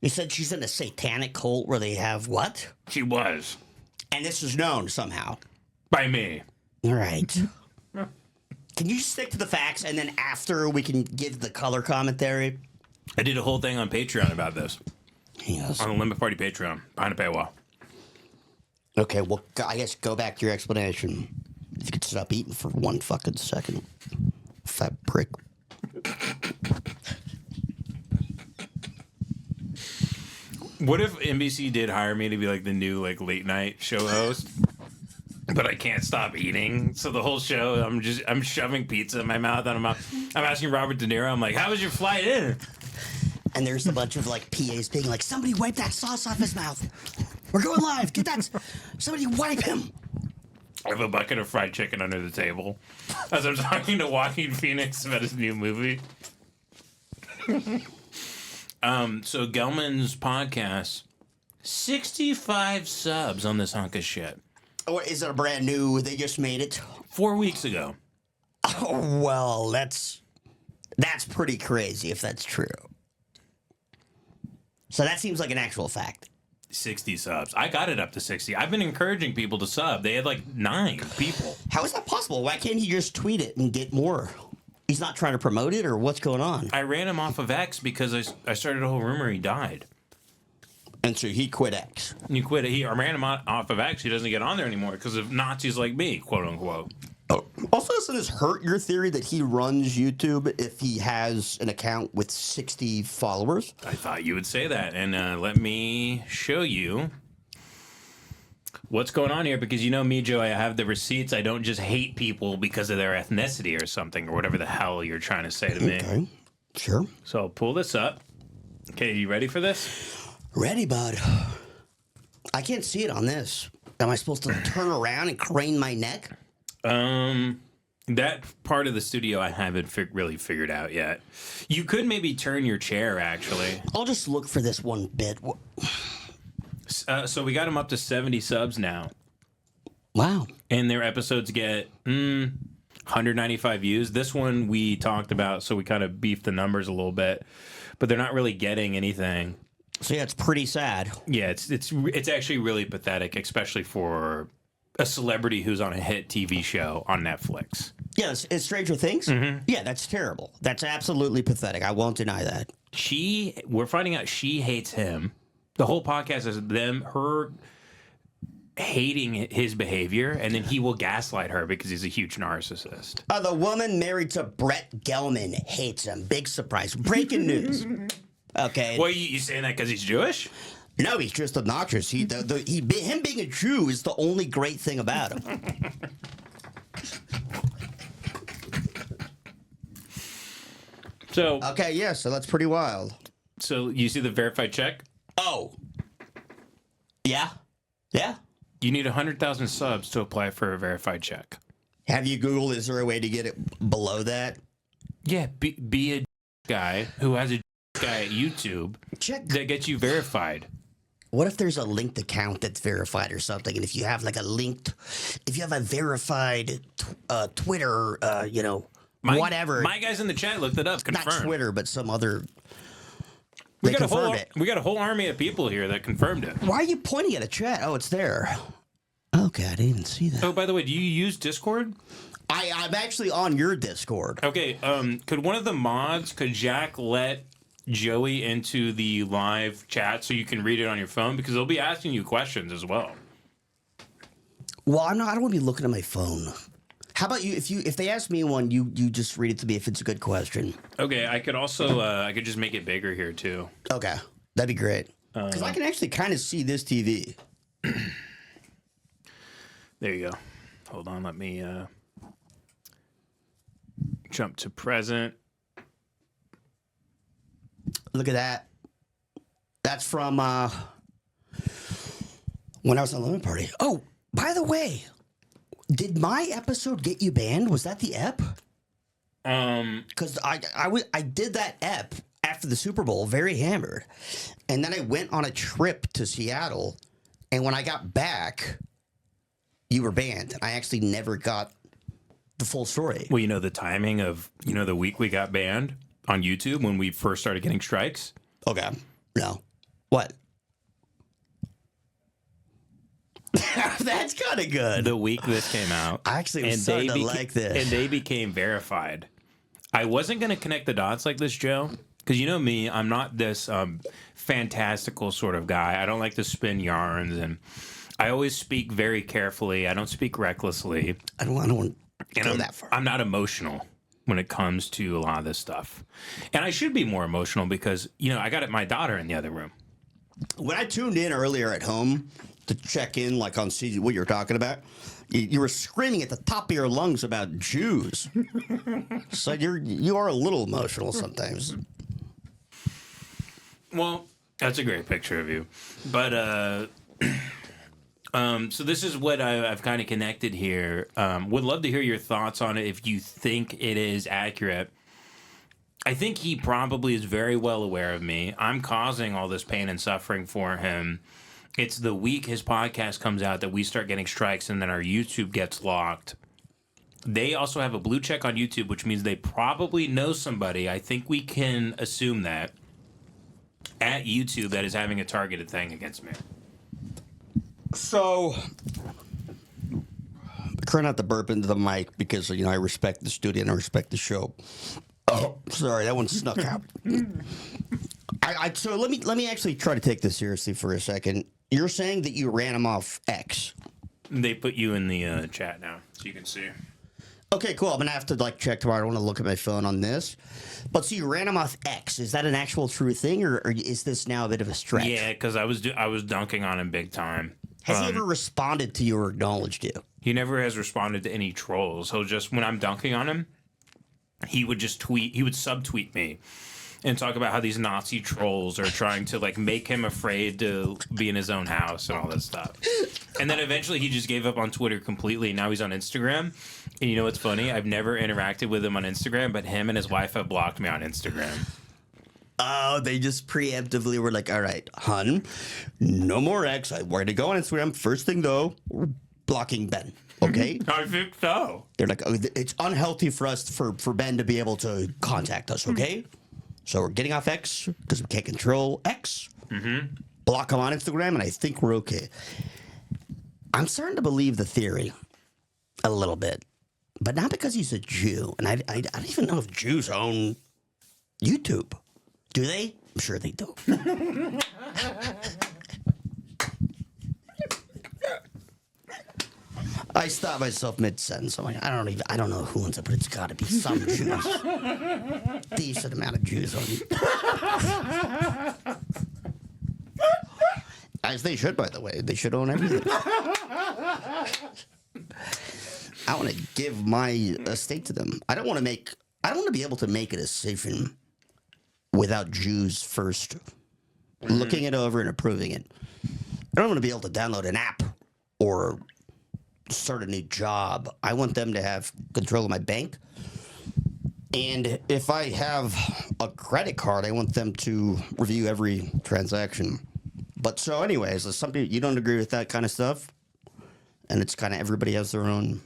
You said she's in a satanic cult where they have what? She was. And this is known somehow. By me. All right. Can you stick to the facts, and then after we can give the color commentary? I did a whole thing on Patreon about this. Yes. On the Limit Party Patreon, behind a paywall. Okay, well, I guess go back to your explanation. If you could stop eating for 1 fucking second. Fat prick. What if NBC did hire me to be like the new like late night show host? But I can't stop eating. So the whole show, I'm shoving pizza in my mouth, and I'm asking Robert De Niro, I'm like, how was your flight in? And there's a bunch of like PAs being like, somebody wipe that sauce off his mouth. We're going live. Get that. Somebody wipe him. I have a bucket of fried chicken under the table as I'm talking to Joaquin Phoenix about his new movie. So Gelman's podcast, 65 subs on this hunk of shit. Or is it a brand new? They just made it. 4 weeks ago. Oh well, that's pretty crazy if that's true. So that seems like an actual fact. 60 subs. I got it up to 60. I've been encouraging people to sub. They had like 9 people. How is that possible? Why can't he just tweet it and get more? He's not trying to promote it, or what's going on? I ran him off of X because I started a whole rumor he died. And so he quit X. You quit it. I ran him off of X. He doesn't get on there anymore because of Nazis like me, quote unquote. Oh. Also, doesn't this hurt your theory that he runs YouTube if he has an account with 60 followers? I thought you would say that. And let me show you what's going on here, because you know me, Joe, I have the receipts. I don't just hate people because of their ethnicity or something, or whatever the hell you're trying to say to me. Okay, sure. So I'll pull this up. Okay, you ready for this? Ready, bud. I can't see it on this. Am I supposed to turn around and crane my neck? That part of the studio I haven't really figured out yet. You could maybe turn your chair, actually. I'll just look for this one bit. So we got them up to 70 subs now. Wow. And their episodes get 195 views. This one we talked about, so we kind of beefed the numbers a little bit. But they're not really getting anything. So yeah, it's pretty sad. Yeah, it's actually really pathetic, especially for a celebrity who's on a hit TV show on Netflix. Yeah, it's Stranger Things? Mm-hmm. Yeah, that's terrible. That's absolutely pathetic. I won't deny that. We're finding out she hates him. The whole podcast is her hating his behavior, and then he will gaslight her because he's a huge narcissist. The woman married to Brett Gelman hates him. Big surprise. Breaking news. Okay. Well, you saying that because he's Jewish? No, he's just obnoxious. Him being a Jew is the only great thing about him. So okay, yeah, so that's pretty wild. So you see the verified check? Oh, yeah, yeah. You need 100,000 subs to apply for a verified check. Have you Googled? Is there a way to get it below that? Yeah, be a guy who has a guy at YouTube that gets you verified. What if there's a linked account that's verified or something? And if you have like if you have a verified Twitter, whatever. My guys in the chat looked it up. Confirmed. Not Twitter, but some other. We got a whole army of people here that confirmed it. Why are you pointing at a chat? Oh, it's there. Okay, I didn't even see that. Oh, by the way, do you use Discord? I'm actually on your Discord. Okay, could one of the mods, could Jack let Joey into the live chat so you can read it on your phone? Because they'll be asking you questions as well. Well, I don't want to be looking at my phone. How about you? If they ask me one, you just read it to me if it's a good question. Okay, I could also I could just make it bigger here too. Okay, that'd be great. Because I can actually kind of see this TV. There you go. Hold on, let me jump to present. Look at that. That's from when I was on the Lemon Party. Oh, by the way, did my episode get you banned? Was that the ep? Because I did that ep after the Super Bowl, very hammered, and then I went on a trip to Seattle, and when I got back, you were banned. I actually never got the full story. Well, you know the timing of the week we got banned on YouTube when we first started getting strikes. Okay, no, what? That's kind of good. The week this came out, I actually was starting to like this, and they became verified. I wasn't going to connect the dots like this, Joe, because you know me, I'm not this fantastical sort of guy. I don't like to spin yarns, and I always speak very carefully. I don't speak recklessly. I don't want to go that far. I'm not emotional when it comes to a lot of this stuff, and I should be more emotional because I got my daughter in the other room. When I tuned in earlier at home to check in, like on see what you were talking about, you were screaming at the top of your lungs about Jews. So you are a little emotional sometimes. Well, that's a great picture of you, but so this is what I've kind of connected here. Would love to hear your thoughts on it if you think it is accurate. I think he probably is very well aware of me. I'm causing all this pain and suffering for him. It's the week his podcast comes out that we start getting strikes, and then our YouTube gets locked. They also have a blue check on YouTube, which means they probably know somebody. I think we can assume that at YouTube that is having a targeted thing against me. So, try not to burp into the mic because I respect the studio and I respect the show. Oh, sorry, that one snuck out. So let me actually try to take this seriously for a second. You're saying that you ran him off X. They put you in the chat now, so you can see. Okay, cool. I'm gonna have to check tomorrow. I don't want to look at my phone on this. But so you ran him off X. Is that an actual true thing, or is this now a bit of a stretch? Yeah, because I was dunking on him big time. Has he ever responded to you or acknowledged you? He never has responded to any trolls. He'll just, when I'm dunking on him, he would just tweet. He would subtweet me and talk about how these Nazi trolls are trying to make him afraid to be in his own house and all this stuff. And then eventually he just gave up on Twitter completely. Now he's on Instagram. And you know what's funny? I've never interacted with him on Instagram, but him and his wife have blocked me on Instagram. Oh, they just preemptively were like, all right, hun, no more X. We're going to go on Instagram. First thing, though, we're blocking Ben. Okay? I think so. They're like, oh, it's unhealthy for us, for Ben to be able to contact us, okay? So we're getting off X because we can't control X. Mm-hmm. Block him on Instagram, and I think we're okay. I'm starting to believe the theory a little bit, but not because he's a Jew. And I don't even know if Jews own YouTube. Do they? I'm sure they do. I stopped myself mid-sentence. I'm like, I don't know who owns it, but it's got to be some Jews. Decent amount of Jews on it. As they should, by the way. They should own everything. I want to give my estate to them. I don't want to be able to make a decision without Jews first looking it over and approving it. I don't want to be able to download an app or start a new job. I want them to have control of my bank. And if I have a credit card, I want them to review every transaction. But so anyways, some people, you don't agree with that kind of stuff. And it's kind of everybody has their own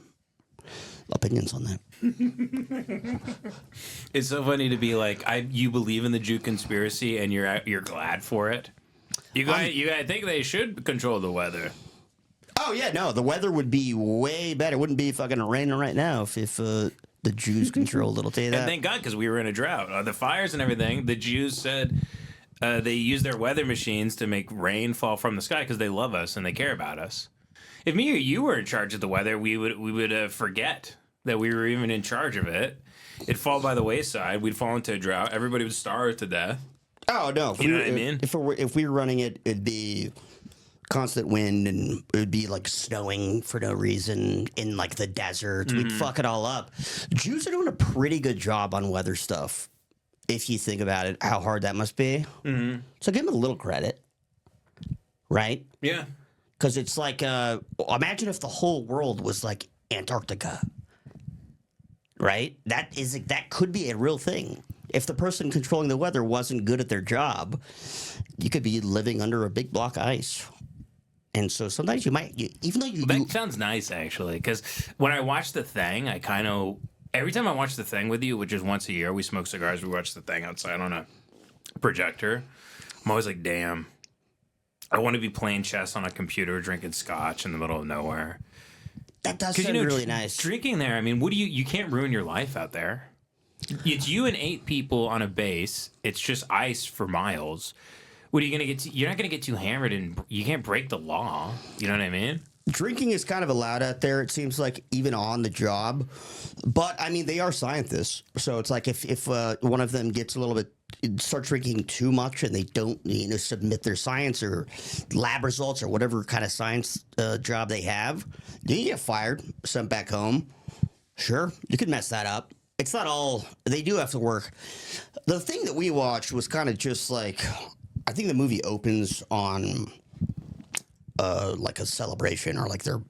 opinions on that. It's so funny to be like, you believe in the Jew conspiracy and you're glad for it. You guys think they should control the weather. Oh yeah, no, the weather would be way better. It wouldn't be fucking raining right now if the Jews controlled. It'll tell you that. And thank God, because we were in a drought. The fires and everything. The Jews said they use their weather machines to make rain fall from the sky because they love us and they care about us. If me or you were in charge of the weather, we would forget that we were even in charge of it. It'd fall by the wayside. We'd fall into a drought. Everybody would starve to death. Oh no! You know what I mean? If we were running it, it'd be constant wind, and it would be snowing for no reason in the desert. We'd fuck it all up. Jews are doing a pretty good job on weather stuff. If you think about it, how hard that must be. Mm-hmm. So give them a little credit, right? Yeah. Because it's imagine if the whole world was like Antarctica, right? That could be a real thing. If the person controlling the weather wasn't good at their job, you could be living under a big block of ice. And so sometimes even though that sounds nice, actually, because when I watch The Thing, every time I watch The Thing with you, which is once a year, we smoke cigars, we watch The Thing outside on a projector. I'm always like, damn, I want to be playing chess on a computer, drinking scotch in the middle of nowhere. That does sound really nice. Drinking there, I mean, you can't ruin your life out there. It's you and 8 people on a base. It's just ice for miles. What are you gonna get? You're not gonna get too hammered, and you can't break the law. You know what I mean? Drinking is kind of allowed out there. It seems like even on the job, but I mean they are scientists, so it's like if one of them gets a little bit starts drinking too much and they don't submit their science or lab results or whatever kind of science job they have, you get fired, sent back home. Sure, you could mess that up. It's not all they do have to work. The thing that we watched was kind of just I think the movie opens on a celebration or they're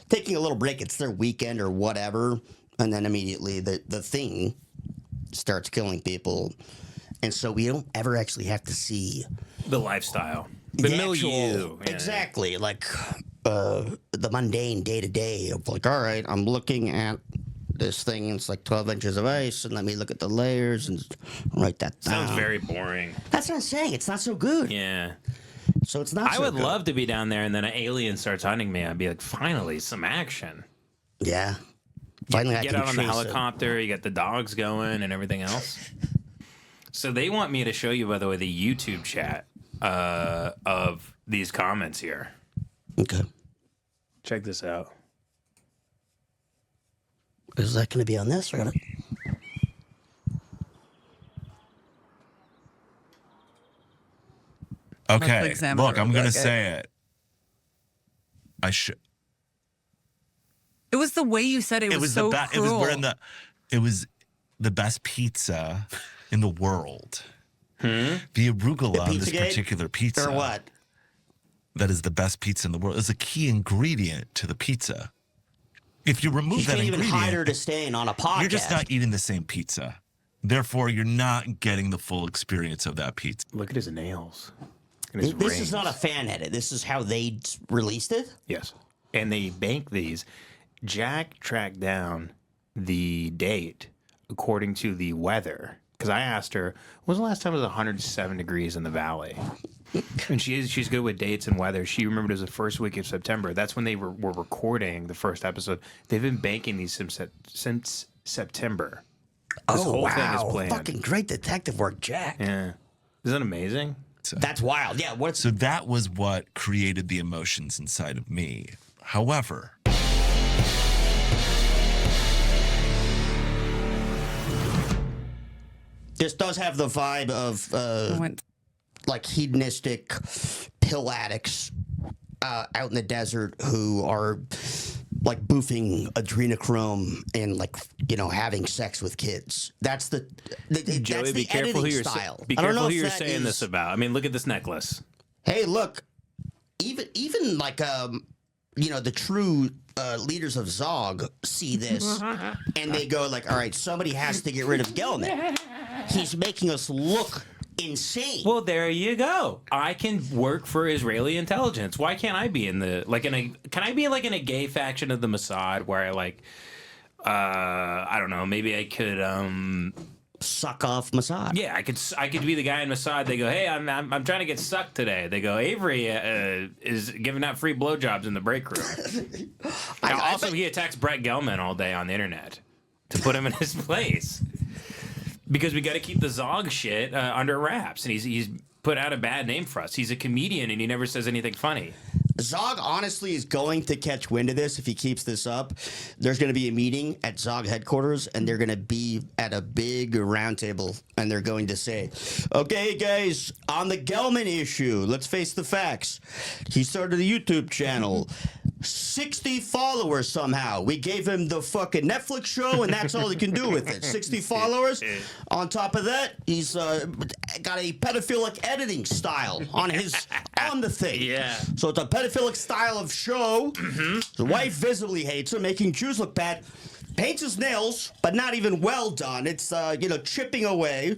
taking a little break. It's their weekend or whatever. And then immediately the thing starts killing people. And so we don't ever actually have to see the lifestyle. The actual- milieu. Yeah. Exactly. Like the mundane day to day of like, all right, I'm looking at this thing, and it's like 12 inches of ice, and let me look at the layers and write that down. Sounds very boring. That's what I'm saying. It's not so good. Yeah. So it's not I so would good. love to be down there and then an alien starts hunting me. I'd be like, finally, some action. Yeah. Finally, I Get can out on the chase it. helicopter, you got the dogs going and everything else. So they want me to show you, by the way, the YouTube chat of these comments here. Okay. Check this out. Is that going to be on this? Or gonna... Okay, examine look, it I'm real going to quick. say it. I should. It was the way you said it, was so the best. cruel. It was the best pizza in the world. The arugula on this Pizzagate? particular pizza. Or what? That is the best pizza in the world. Is a key ingredient to the pizza. If you remove You that can't even ingredient, hide her to staying on a podcast. you're just not eating the same pizza. Therefore, you're not getting the full experience of that pizza. Look at his nails. And his This is rings. not a fan edit. This is how they released it. Yes. And they bank these. Jack tracked down the date according to the weather. Because I asked her, when was the last time it was 107 degrees in the valley? And she's good with dates and weather. She remembered it was the first week of September. That's when they were recording the first episode. They've been banking these since September. This whole thing is planned. Fucking great detective work, Jack. Yeah. Isn't that amazing? That's wild. Yeah. What's So that was what created the emotions inside of me. However, this does have the vibe of Went- like hedonistic pill addicts out in the desert who are like boofing adrenochrome and like having sex with kids. That's the Joey, that's be the careful who editing you're style. be I don't careful know who if you're that saying is- this about. I mean, look at this necklace. Hey, look, even like the true leaders of Zog see this and they go like, all right, somebody has to get rid of Gelman. He's making us look insane. Well, there you go. I can work for Israeli intelligence. Why can't I be in can I be like in a gay faction of the Mossad where I don't know, maybe I could Suck off Mossad. yeah, I could be the guy in Mossad. They go, "Hey, I'm trying to get sucked today." They go, "Avery is giving out free blowjobs in the break room." Also, he attacks Brett Gelman all day on the internet to put him in his place. Because we got to keep the Zog shit under wraps, and he's put out a bad name for us. He's a comedian, and he never says anything funny. Zog honestly is going to catch wind of this if he keeps this up. There's going to be a meeting at Zog headquarters, and they're going to be at a big round table, and they're going to say, okay, guys, on the Gelman issue, let's face the facts. He started a YouTube channel. 60 followers somehow. We gave him the fucking Netflix show, and that's all he can do with it. 60 followers. On top of that, he's got a pedophilic editing style on the thing. Yeah. So it's a pedophilic style of show. The wife visibly hates him, making Jews look bad. Paints his nails, but not even well done. It's chipping away,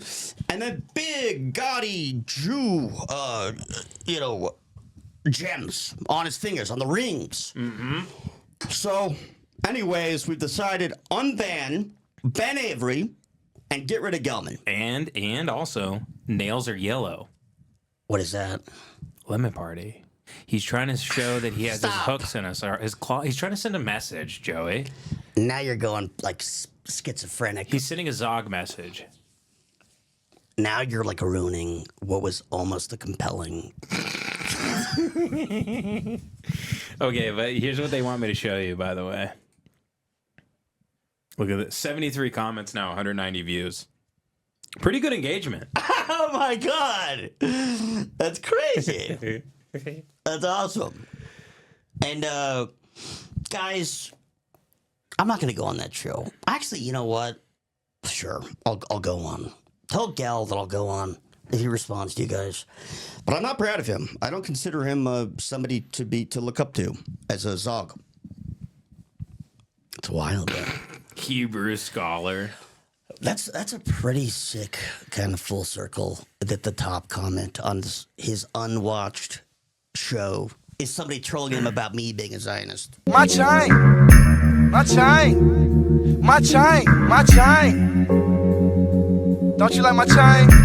and then big gaudy Jew, gems on his fingers, on the rings. So, anyways, we've decided ban Avery and get rid of Gelman. And also, nails are yellow. What is that? Lemon party. He's trying to show that he has his Stop. hooks in us, or his claw. He's trying to send a message, Joey. Now you're going like schizophrenic. He's sending a Zog message. Now you're like ruining what was almost a compelling. Okay, but here's what they want me to show you, by the way. Look at this. 73 comments now, 190 views. Pretty good engagement. Oh my god, that's crazy. That's awesome. And guys, I'm not gonna go on that show. Actually, you know what? Sure, I'll go on. Tell Gal that I'll go on if he responds to you guys. But I'm not proud of him. I don't consider him somebody to look up to as a Zog. It's wild, though. Hebrew scholar. That's a pretty sick kind of full circle at the top comment on his unwatched show is somebody trolling him about me being a Zionist. My chain. My chain. My chain. My chain. Don't you like my chain?